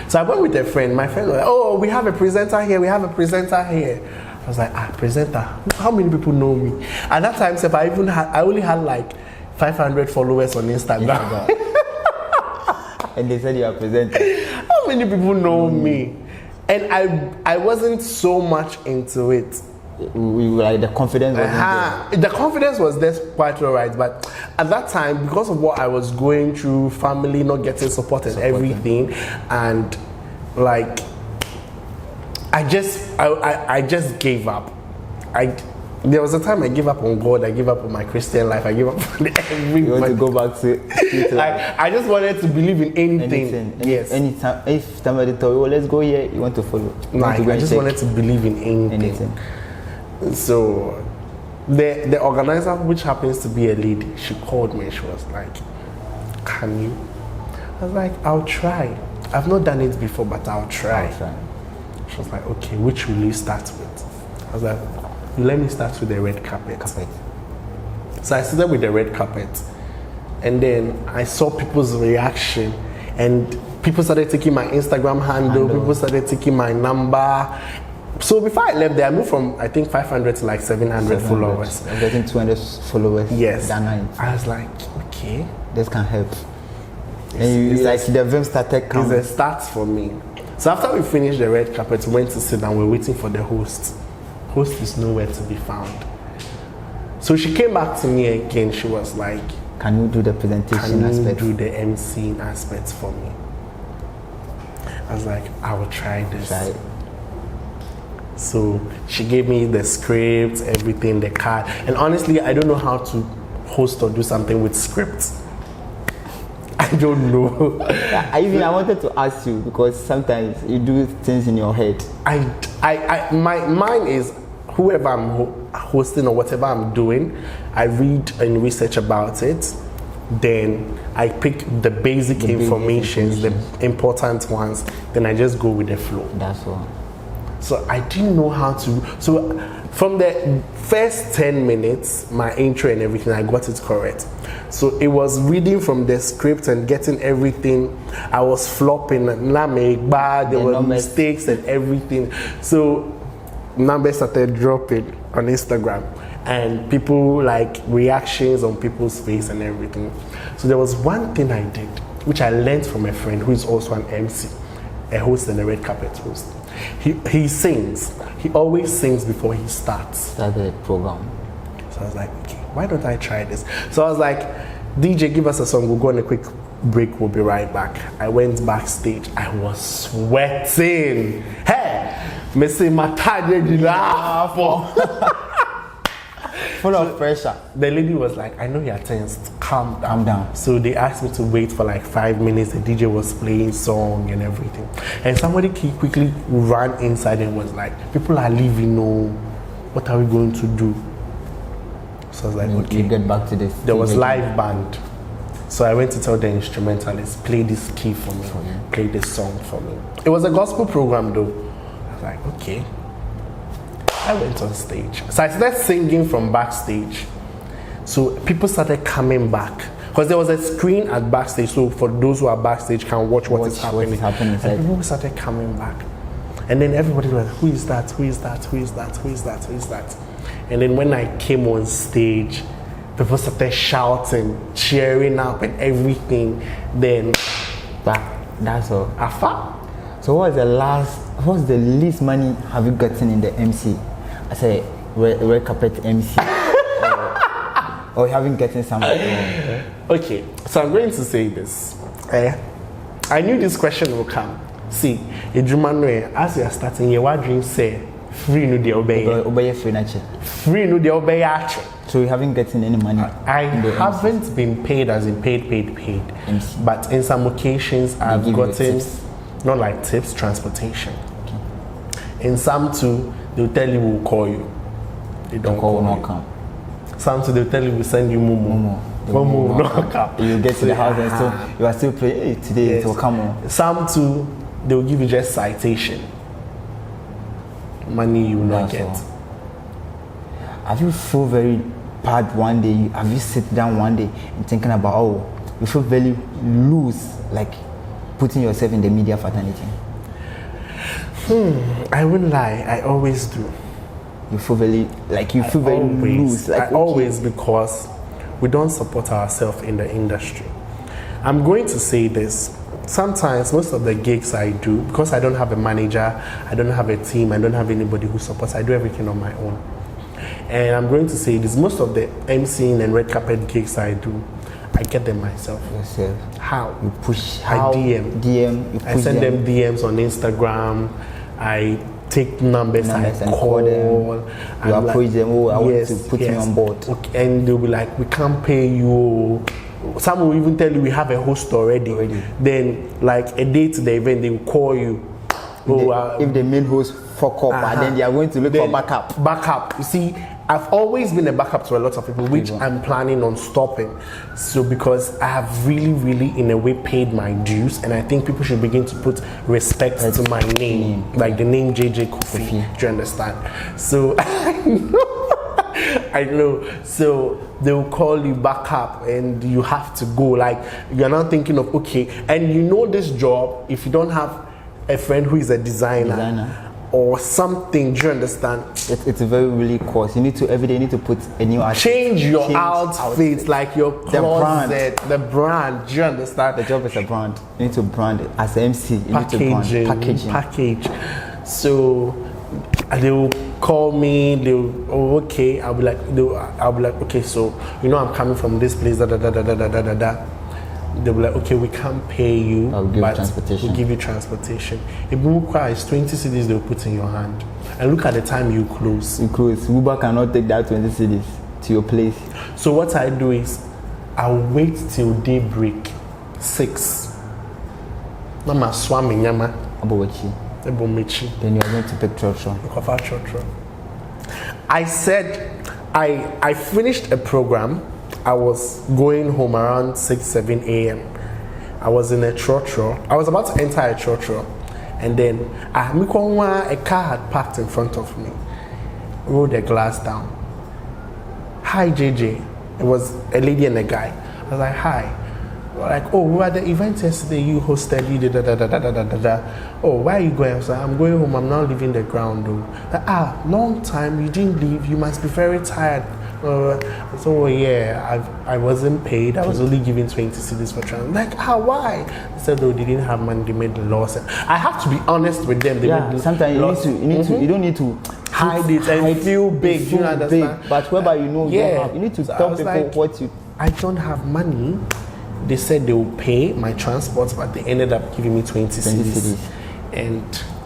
So I went with a friend. My friend was like, oh, we have a presenter here. We have a presenter here. I was like, presenter? How many people know me? At that time, I only had 500 followers on Instagram. And they said you are presenter. How many people know me? And I wasn't so much into it. The confidence wasn't there. The confidence was there quite alright, but at that time, because of what I was going through, family not getting support and everything, and I just gave up. There was a time I gave up on God, I gave up on my Christian life, I gave up on everything. You want to go back to I just wanted to believe in anything. Yes. Anytime, if somebody told you, let's go here, you want to follow. I just wanted to believe in anything. So the organizer, which happens to be a lady, she called me and she was like, can you? I was like, I'll try. I've not done it before, but I'll try. She was like, okay, which will you start with? I was like, let me start with the red carpet. So I started with the red carpet, and then I saw people's reaction, and people started taking my Instagram handle, people started taking my number. So before I left there, I moved from I think 500 to 700 followers. I'm getting 200 followers. Yes. That night. I was like, okay, this can help. And the film started coming. It's a start for me. So after we finished the red carpet, we went to sit down. We're waiting for the host. Host is nowhere to be found. So she came back to me again. She was like, can you do the presentation aspect? Can you do the emceeing aspects for me? I was like, I will try this. So she gave me the script, everything, the card. And honestly, I don't know how to host or do something with scripts. I don't know. I wanted to ask you, because sometimes you do things in your head. My mind is, whoever I'm hosting or whatever I'm doing, I read and research about it. Then I pick the basic informations, the important ones. Then I just go with the flow. That's all. So I didn't know how to. So From the first 10 minutes, my intro and everything, I got it correct. So it was reading from the script and getting everything. I was flopping, there were mistakes and everything. So numbers started dropping on Instagram, and people like reactions on people's face and everything. So there was one thing I did, which I learned from a friend who is also an MC, a host and a red carpet host. He sings. He always sings before he starts the program. So I was like, okay, why don't I try this? So I was like, DJ, give us a song. We'll go on a quick break. We'll be right back. I went backstage. I was sweating. Hey, Missy full of pressure. The lady was like, I know you're tense. Calm down. So they asked me to wait for like 5 minutes. The DJ was playing song and everything. And somebody quickly ran inside and was like, people are leaving. No, what are we going to do? So I was like, okay. You get back to this. There was live band. So I went to tell the instrumentalist, play this key for me, play this song for me. It was a gospel program though. I was like, okay. I went on stage. So I started singing from backstage. So people started coming back. Because there was a screen at backstage, so for those who are backstage can watch what is happening. And people started coming back. And then everybody was like, who is that? Who is that? Who is that? Who is that? Who is that? And then when I came on stage, people started shouting, cheering up and everything. Then that's all. Afa. So what's the least money have you gotten in the MC? I say red carpet MC. or you haven't gotten something. Okay, so I'm going to say this. I knew this question will come. See, as you are starting, your dream say free no de obey. Free no de obey. So you haven't gotten any money? I haven't been paid as in paid. MC. But in some occasions I've gotten not like tips, transportation. Okay. In some too, they'll tell you we'll call you. They don't call you. Come. Some too, they'll tell you we'll send you Momo. Momo no come. You get to the house and still you are still praying today. Yes. It will come on. Some too, they'll give you just citation. Money you will not get. All. Have you feel very bad one day? Have you sit down one day and thinking about you feel very loose, like putting yourself in the media fraternity? I wouldn't lie, I always do. You feel very loose, like always, because we don't support ourselves in the industry. I'm going to say this. Sometimes most of the gigs I do, because I don't have a manager, I don't have a team, I don't have anybody who supports, I do everything on my own. And I'm going to say this, most of the MCing and red carpet gigs I do, I get them myself. Yourself. How? You push. I DM. You push I send them DMs on Instagram. I take numbers I call them. You approach them. I want to put me on board. Okay. And they'll be like, we can't pay you. Some will even tell you we have a host already. Then, like a day to the event, they will call you. If the main host fuck up, and then they are going to look for backup. Backup. You see, I've always been a backup to a lot of people, which I'm planning on stopping. So because I have really, in a way, paid my dues, and I think people should begin to put respect to my name, like the name JJ Kofi. Do you understand? So I know. So they'll call you back up, and you have to go. Like you're not thinking of okay, and you know this job. If you don't have a friend who is a designer. Or something, do you understand? It's a very really course. You need to every day you need to put a new outfit. Change your outfit, like your closet, the brand. Do you understand? The job is a brand. You need to brand it as an MC. You need to package. So they will call me. Okay. I'll be like okay. So I'm coming from this place. They'll be like, okay, we can't pay you, but we'll give you transportation. If you require 20 cedis, they'll put in your hand. And look at the time you close. Uber cannot take that 20 cedis to your place. So what I do is, I'll wait till daybreak, 6. Mama swami nyama. Abomechi. Then you're going to pick trotro. I said, I finished a program. I was going home around 6, 7 a.m. I was in a trotro. I was about to enter a trotro. And then a car had parked in front of me. rolled the glass down. Hi, JJ. It was a lady and a guy. I was like, hi. Like, oh, we were at the event yesterday, you hosted, you did Oh, where are you going? I was like, I'm going home, I'm not leaving the ground though. Like, long time, you didn't leave, you must be very tired. So yeah, I wasn't paid, I was only given 20 cedis for transport. Like, why? They said, oh, they didn't have money, they made the loss. I have to be honest with them. They made sometimes you don't need to hide it and feel big, you understand? Big, but whereby you know you need to tell people what you... I don't have money. They said they will pay my transport, but they ended up giving me 20 cedis. And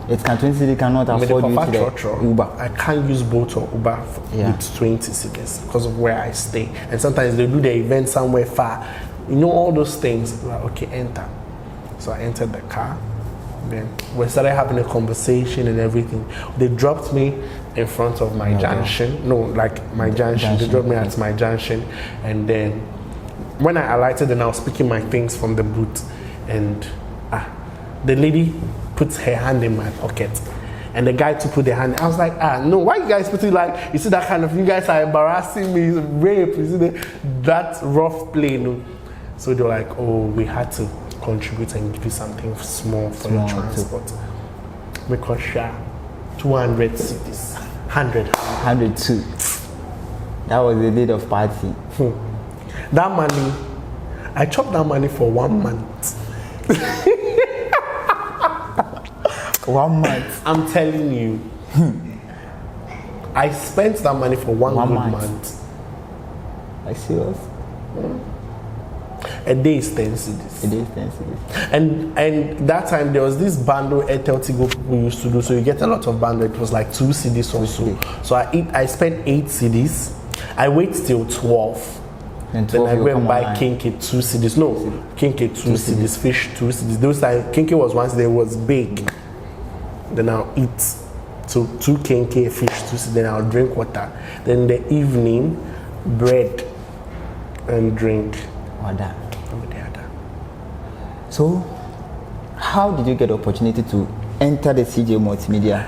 it can 20 cedis cannot afford you to the Uber. I can't use boat or Uber with 20 cedis because of where I stay. And sometimes they do the event somewhere far. You know, all those things. Like, okay, enter. So I entered the car. Then we started having a conversation and everything. They dropped me in front of my junction. No, like my junction. They dropped me at my junction. And then when I alighted, then I was picking my things from the boot, and the lady puts her hand in my pocket, and the guy to put their hand. I was like, no, why you guys putting like, you see that kind of, you guys are embarrassing me, rape, you see that rough play, no? So they were like, oh, we had to contribute and give you something small for your transport. Because 200 cities, 102. That was the day of party. That money, I chopped that money for 1 month. 1 month. I'm telling you. I spent that money for one good month. Are you serious? A day is 10 cedis. A day is 10 cedis. And that time there was this bundle Airtel Tigo people used to do, so you get a lot of bundle. It was like 2 cedis or so. So I spent 8 cedis. I wait till 12. Then I go and buy kinky 2 cedis. No, kinky 2 cedis, fish 2 cedis. Those time kinky was once there was big. Then I'll eat. So 2 kinky, fish 2 cedis. Then I'll drink water. Then in the evening, bread and drink. Water. So, how did you get the opportunity to enter the CJ Multimedia?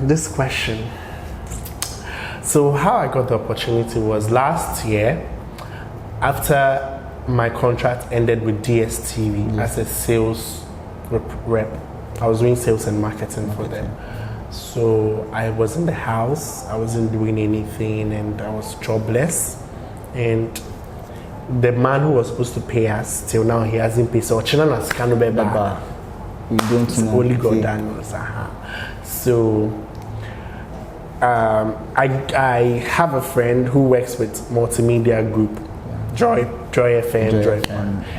This question. So how I got the opportunity was last year, after my contract ended with DSTV as a sales rep. I was doing sales and marketing for them. So I was in the house, I wasn't doing anything, and I was jobless. And the man who was supposed to pay us, till now he hasn't paid. So we don't know. Only God knows. So I have a friend who works with Multimedia Group, Joy FM,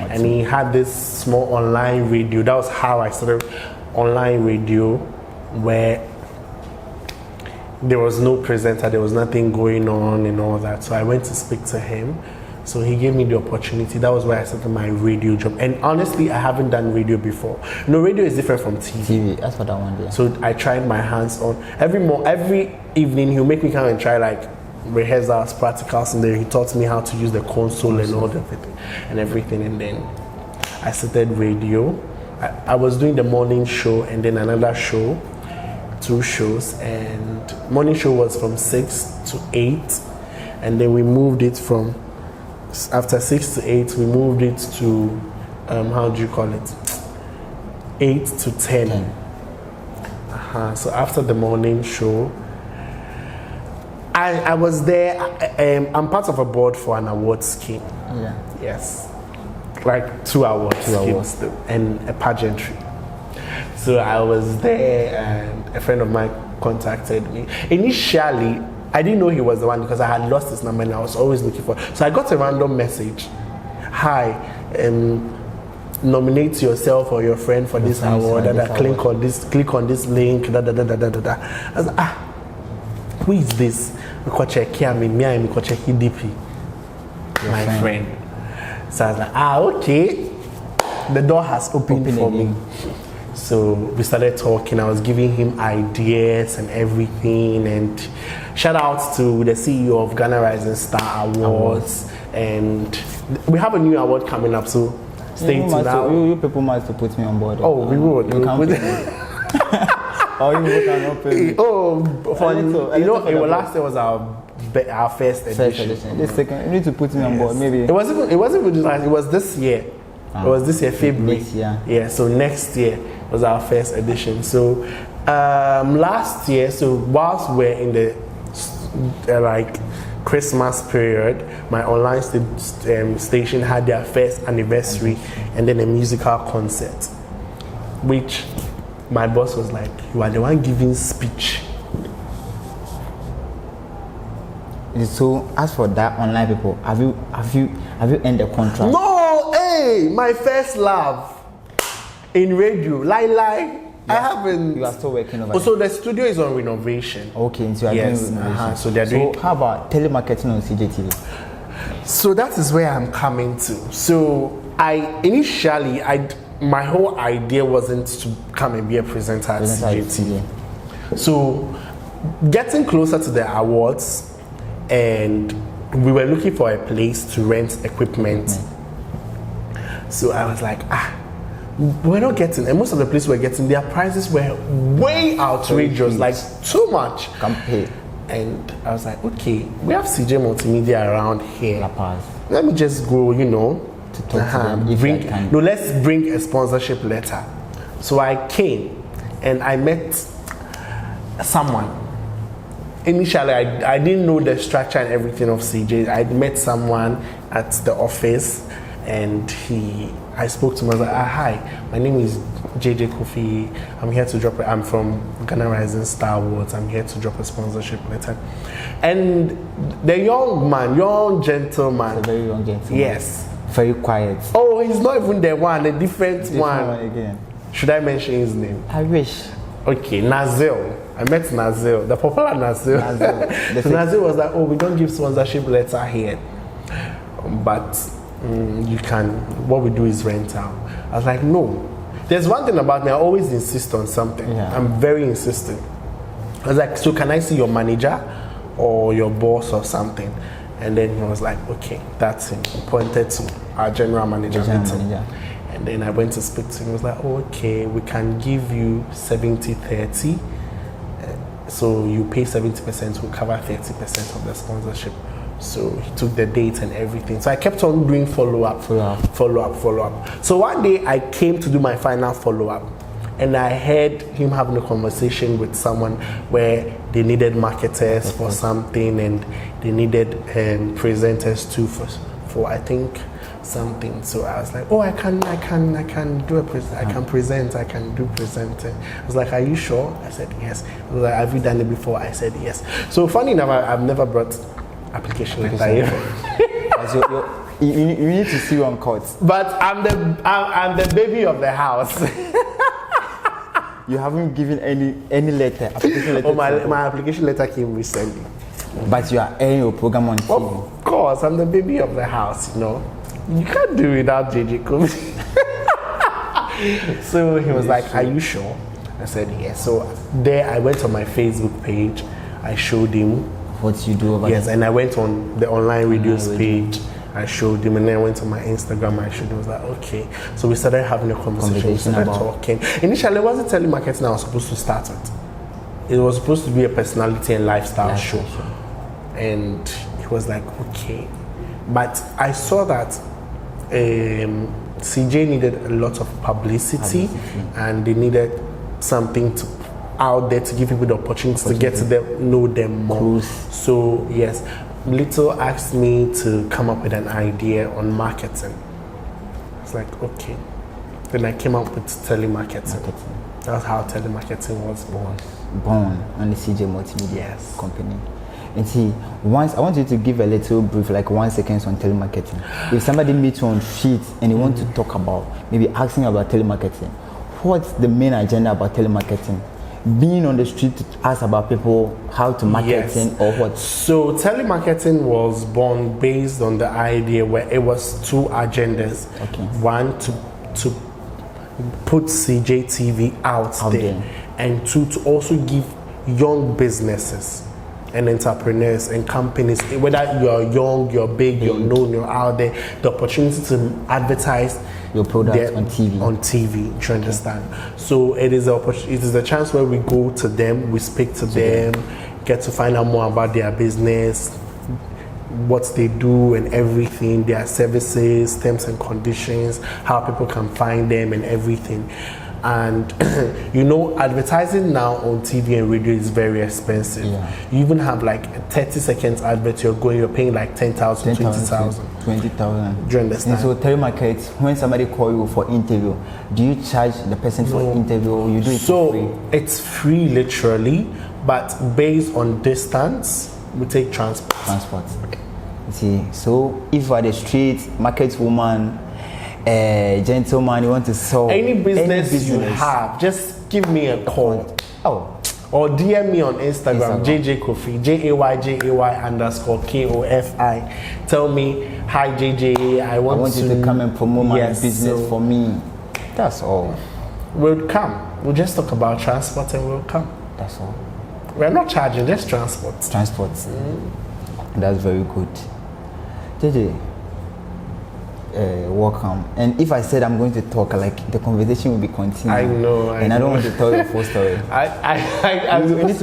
and he had this small online radio. That was how I started online radio, where there was no presenter, there was nothing going on and all that. So I went to speak to him. So he gave me the opportunity. That was where I started my radio job. And honestly, I haven't done radio before. No, radio is different from TV. That's what I wanted. So I tried my hands on. Every evening, he'll make me come and try like rehearsals, practicals, and then he taught me how to use the console and all everything. And then I started radio. I was doing the morning show and then another show, 2 shows. And morning show was from 6 to 8. And then we moved it from... After 6 to 8, we moved it to, how do you call it? 8 to 10. So after the morning show, I was there. I'm part of a board for an award scheme. Yes. Like 2 awards. And a pageantry. So I was there, and a friend of mine contacted me. Initially, I didn't know he was the one because I had lost his number and I was always looking for it. So I got a random message. Hi, nominate yourself or your friend for this award. Click on this link. I was like, who is this? My friend. So I was like, okay. The door has opened for me. So we started talking. I was giving him ideas and everything, and shout out to the CEO of Ghana Rising Star Awards. And we have a new award coming up, so stay tuned now. You people must put me on board. Oh, we would. Oh, you cannot pay. Oh, last year was our first edition. This second, you need to put me on board. Maybe it wasn't even like it was this year. It was this year, February. Next year. Yeah, so next year was our first edition. So last year, so whilst we're in the like Christmas period, my online station had their first anniversary and then a musical concert, which my boss was like, "You are the one giving speech." So as for that online people, have you ended the contract? No, hey, my first love in radio, lie. I haven't. You are still working over. So the studio is on renovation. Okay, so you are doing renovation. So they're doing. So how about telemarketing on CJTV? So that is where I'm coming to. So my whole idea wasn't to come and be a presenter at CJTV. So getting closer to the awards, and we were looking for a place to rent equipment. So I was like, we're not getting, and most of the places we're getting, their prices were way outrageous, like too much. Can't pay. And I was like, okay, we have CJ Multimedia around here. La Paz. Let me just go, to talk to them if I can. No, let's bring a sponsorship letter. So I came and I met someone. Initially, I didn't know the structure and everything of CJ. I met someone at the office, and I spoke to him. I was like, hi, my name is JJ Kofi. I'm here to I'm from Ghana Rising Star Awards. I'm here to drop a sponsorship letter. And the young gentleman. A very young gentleman. Yes. Very quiet. Oh, he's not even the one, a different one. Again. Should I mention his name? I wish. Okay, Nazil. I met Nazil, the popular Nazil. So Nazil was like, we don't give sponsorship letter here. But you can, what we do is rent out. I was like, no. There's one thing about me, I always insist on something. Yeah. I'm very insistent. I was like, so can I see your manager or your boss or something? And then he was like, okay, that's him. He pointed to our general manager. And then I went to speak to him. He was like, okay, we can give you 70-30. So you pay 70%, we'll cover 30% of the sponsorship. So he took the date and everything. So I kept on doing follow-up. So one day I came to do my final follow-up, and I heard him having a conversation with someone where they needed marketers for something, and they needed presenters too for I think something. So I was like, I can do I can present, I can do presenting. I was like, are you sure? I said yes. I was like, have you done it before? I said yes. So funny enough, I've never brought application letter. You need to see on court. But I'm the baby of the house. You haven't given any letter, application letter. My application letter came recently. But you are airing your program on TV. Of course, I'm the baby of the house. You can't do without JJ Kumasi. So he was like, are you sure? I said yes. So there I went on my Facebook page. I showed him what you do about yes, and I went on the online radios page. I showed him, and then I went on my Instagram. I showed him. I was like, okay. So we started having a conversation. We started talking. Initially, it wasn't telemarketing I was supposed to start with. It was supposed to be a personality and lifestyle show. And he was like, okay. But I saw that CJ needed a lot of publicity, and they needed something out there to give people the opportunity to get to know them more. So yes, Little asked me to come up with an idea on marketing. It's like, okay. Then I came up with telemarketing. That's how telemarketing was born. Born on the CJ Multimedia company. And see, once I want you to give a little brief, like 1 second on telemarketing. If somebody meets you on street and you want to talk about, maybe asking about telemarketing, what's the main agenda about telemarketing? Being on the street to ask about people how to marketing or what? So telemarketing was born based on the idea where it was two agendas. Okay. One, to put CJTV out there, and two, to also give young businesses and entrepreneurs and companies, whether you're young, you're big, you're known, you're out there, the opportunity to advertise your product on TV. On TV, do you understand? So it is a chance where we go to them, we speak to them, get to find out more about their business, what they do and everything, their services, terms and conditions, how people can find them and everything. And you know, advertising now on TV and radio is very expensive. You even have like a 30 seconds advert, you're paying like 10,000, 20,000. 20,000. Do you understand? And so telemarket, when somebody call you for interview, do you charge the person for interview or you do it for free? It's free literally, but based on distance, we take transport. See, so if you are the street market woman, gentleman, you want to sell any business you have, just give me a call. Or DM me on Instagram. JJ Kofi, JAY_KOFI. Tell me, hi JJ, I want you to come and promote my business for me. That's all. We'll come. We'll just talk about transport and we'll come. That's all. We're not charging, just transport. That's very good. JJ, welcome. And if I said I'm going to talk, like the conversation will be continued. I know. I don't want to tell the full story.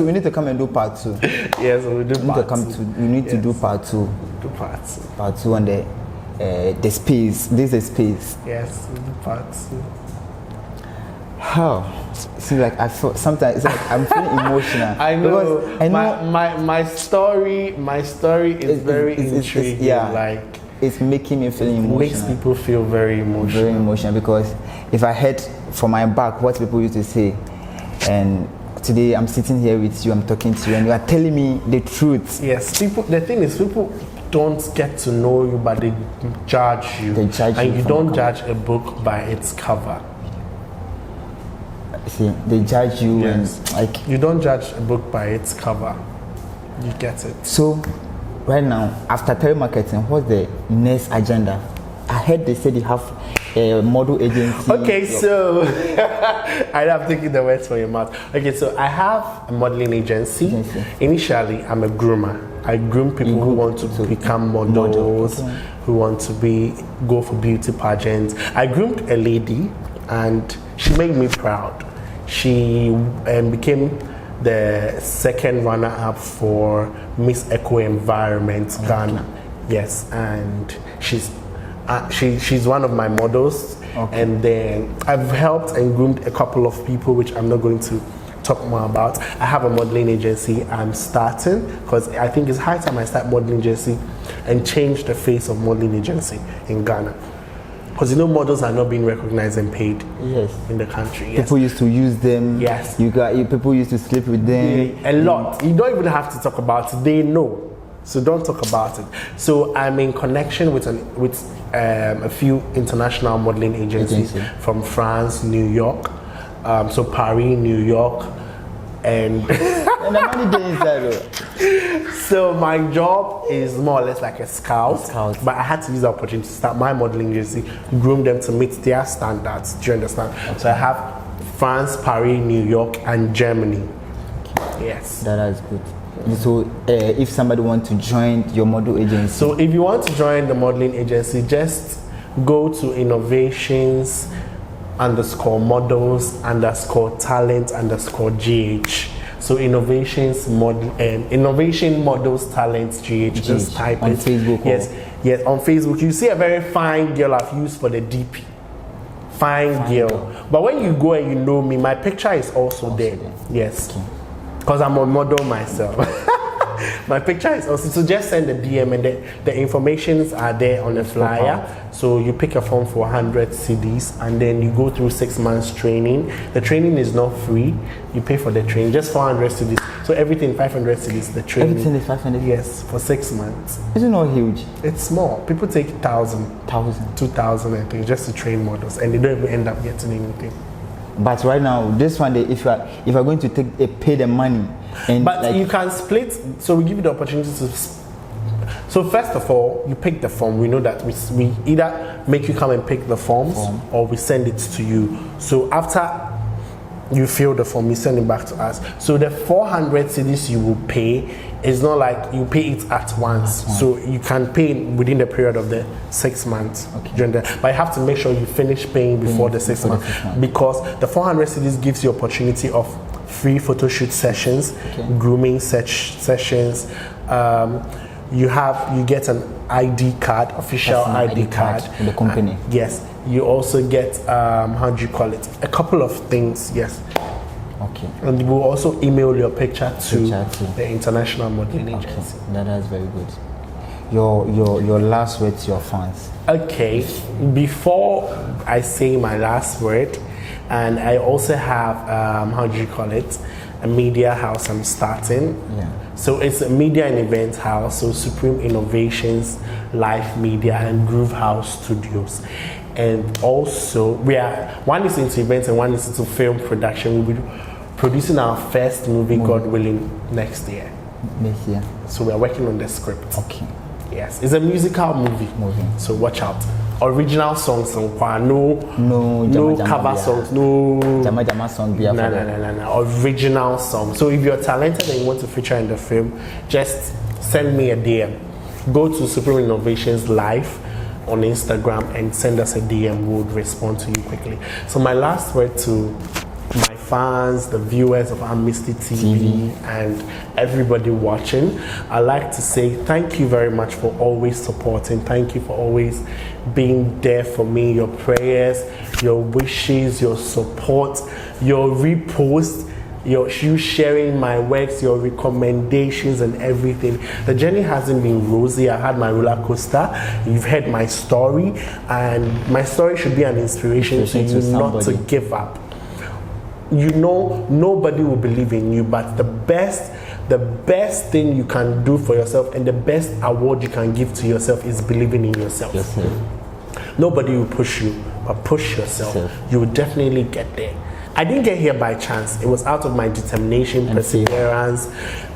We need to come and do part 2. Yes, we'll do part 2. We need to do part 2. Part 2 on the space. This is space. Yes, we'll do part 2. How? Seems like I feel sometimes it's like I'm feeling emotional. I know. My story is very intriguing. Like it's making me feel emotional. Makes people feel very emotional. Very emotional because if I heard from my back what people used to say, and today I'm sitting here with you, I'm talking to you, and you are telling me the truth. Yes, people. The thing is, people don't get to know you, but they judge you. And you don't judge a book by its cover. See, they judge you, and like you don't judge a book by its cover. You get it. So, right now, after telemarketing, what's the next agenda? I heard they said you have a model agency. Okay, so I'm taking the words from your mouth. Okay, so I have a modeling agency. Initially, I'm a groomer. I groom people who want to become models, who want to go for beauty pageants. I groomed a lady, and she made me proud. She became the second runner-up for Miss Eco Environment Ghana. Yes, and she's one of my models. And then I've helped and groomed a couple of people, which I'm not going to talk more about. I have a modeling agency I'm starting because I think it's high time I start modeling agency and change the face of modeling agency in Ghana. Because you know, models are not being recognized and paid in the country. People used to use them. People used to sleep with them. A lot. You don't even have to talk about it. They know. So don't talk about it. So I'm in connection with a few international modeling agencies from France, New York. So Paris, New York, and so my job is more or less like a scout, but I had to use the opportunity to start my modeling agency, groom them to meet their standards. Do you understand? So I have France, Paris, New York, and Germany. Yes. That is good. So if somebody wants to join your model agency. So if you want to join the modeling agency, just go to innovations_models_talent_GH. So innovation models talents GH. Just type on it. Facebook. Yes, on Facebook. You see a very fine girl I've used for the DP. Fine girl. But when you go and you know me, my picture is also there. Yes. Because I'm a model myself. My picture is also, so just send the DM and the informations are there on the flyer. So you pick a form for 100 CDs and then you go through 6 months training. The training is not free. You pay for the training, just 400 CDs. So everything 500 CDs, the training. Everything is 500? Yes, for 6 months. Is it not huge? It's small. People take 1,000, 2,000 and things just to train models and they don't even end up getting anything. But right now, this one day, if you are going to pay the money, but you can split. So we give you the opportunity to. So first of all, you pick the form. We know that we either make you come and pick the forms, or we send it to you. So after you fill the form, you send it back to us. So the 400 CDs you will pay it's not like you pay it at once. So you can pay within the period of the 6 months. But you have to make sure you finish paying before the 6 months, because the 400 cedis gives you opportunity of free photo shoot sessions, grooming sessions. You get an ID card, official ID card from the company. Yes. You also get how do you call it? A couple of things. Yes. Okay. And we'll also email your picture to the international modeling agency. That's very good. Your last word to your fans. Okay. Before I say my last word, and I also have how do you call it? A media house I'm starting. Yeah. So it's a media and event house. So Supreme Innovations, Live Media, and Groove House Studios. And also one is into events and one is into film production. We'll be producing our first movie, God willing, next year. Next year. So we're working on the script. Okay. Yes, it's a musical movie. So watch out. Original songs, no cover songs, no Jama song. No. Original songs. So if you're talented and you want to feature in the film, just send me a DM. Go to Supreme Innovations Live on Instagram and send us a DM. We'll respond to you quickly. So my last word to my fans, the viewers of AMISTY TV, and everybody watching, I'd like to say thank you very much for always supporting. Thank you for always being there for me. Your prayers, your wishes, your support, your reposts, you sharing my works, your recommendations and everything. The journey hasn't been rosy. I had my roller coaster. You've heard my story, and my story should be an inspiration to you not to give up. You know, nobody will believe in you, but the best thing you can do for yourself and the best award you can give to yourself is believing in yourself. Nobody will push you, but push yourself. You will definitely get there. I didn't get here by chance. It was out of my determination, perseverance,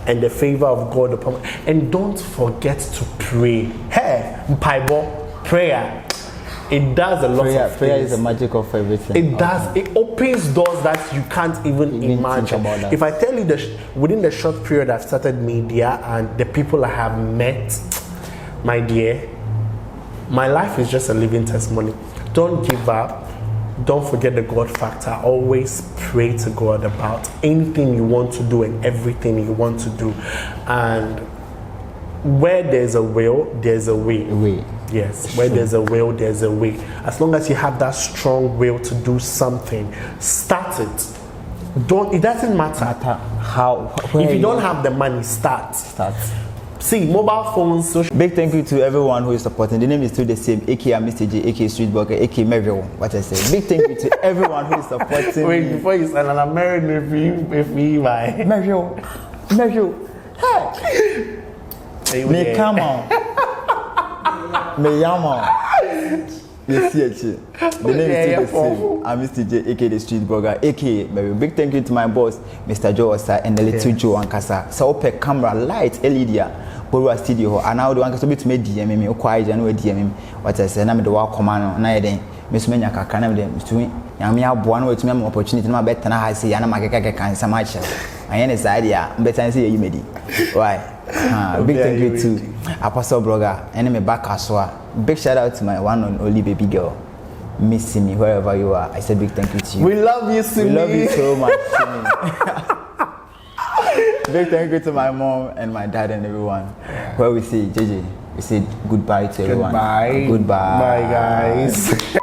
and the favor of God upon me. And don't forget to pray. Hey, Mpaibo, prayer. It does a lot of things. Prayer is the magic of everything. It does. It opens doors that you can't even imagine. If I tell you within the short period I've started media and the people I have met, my dear, my life is just a living testimony. Don't give up. Don't forget the God factor. Always pray to God about anything you want to do and everything you want to do. And where there's a will, there's a way. Yes, where there's a will, there's a way. As long as you have that strong will to do something, start it. It doesn't matter how. If you don't have the money, start. See, mobile phones, social. Big thank you to everyone who is supporting. The name is still the same, aka Mr. J, aka Street Burger, aka Merrill. What I say. Big thank you to everyone who is supporting. Wait, before you say, I'm married with me, my Merrill. Hey, me come on. Me yama. Yes, yes. The name is still the same. I'm Mr. J, aka the Street Burger, aka Merrill. Big thank you to my boss, Mr. Joe Osa, and the little Joe and Kasa. So open camera, light, LED. Borua studio and now the one to be to me DM me or quiet and we DM him. What I say, I'm the walk command on night. Miss Menaka can have them to me. I mean, I have one way to me opportunity. My bet and I see Anamaka can some much. I ain't this idea, better than say you made it. Why? Big thank you to Apostle Blogger, enemy back as well. Big shout out to my one and only baby girl, Miss Simi, wherever you are. I said big thank you to you. We love you, Simi. We love you so much, Simi. Big thank you to my mom and my dad and everyone. Where we say, JJ, we say goodbye to everyone. Goodbye. Goodbye. Bye, guys.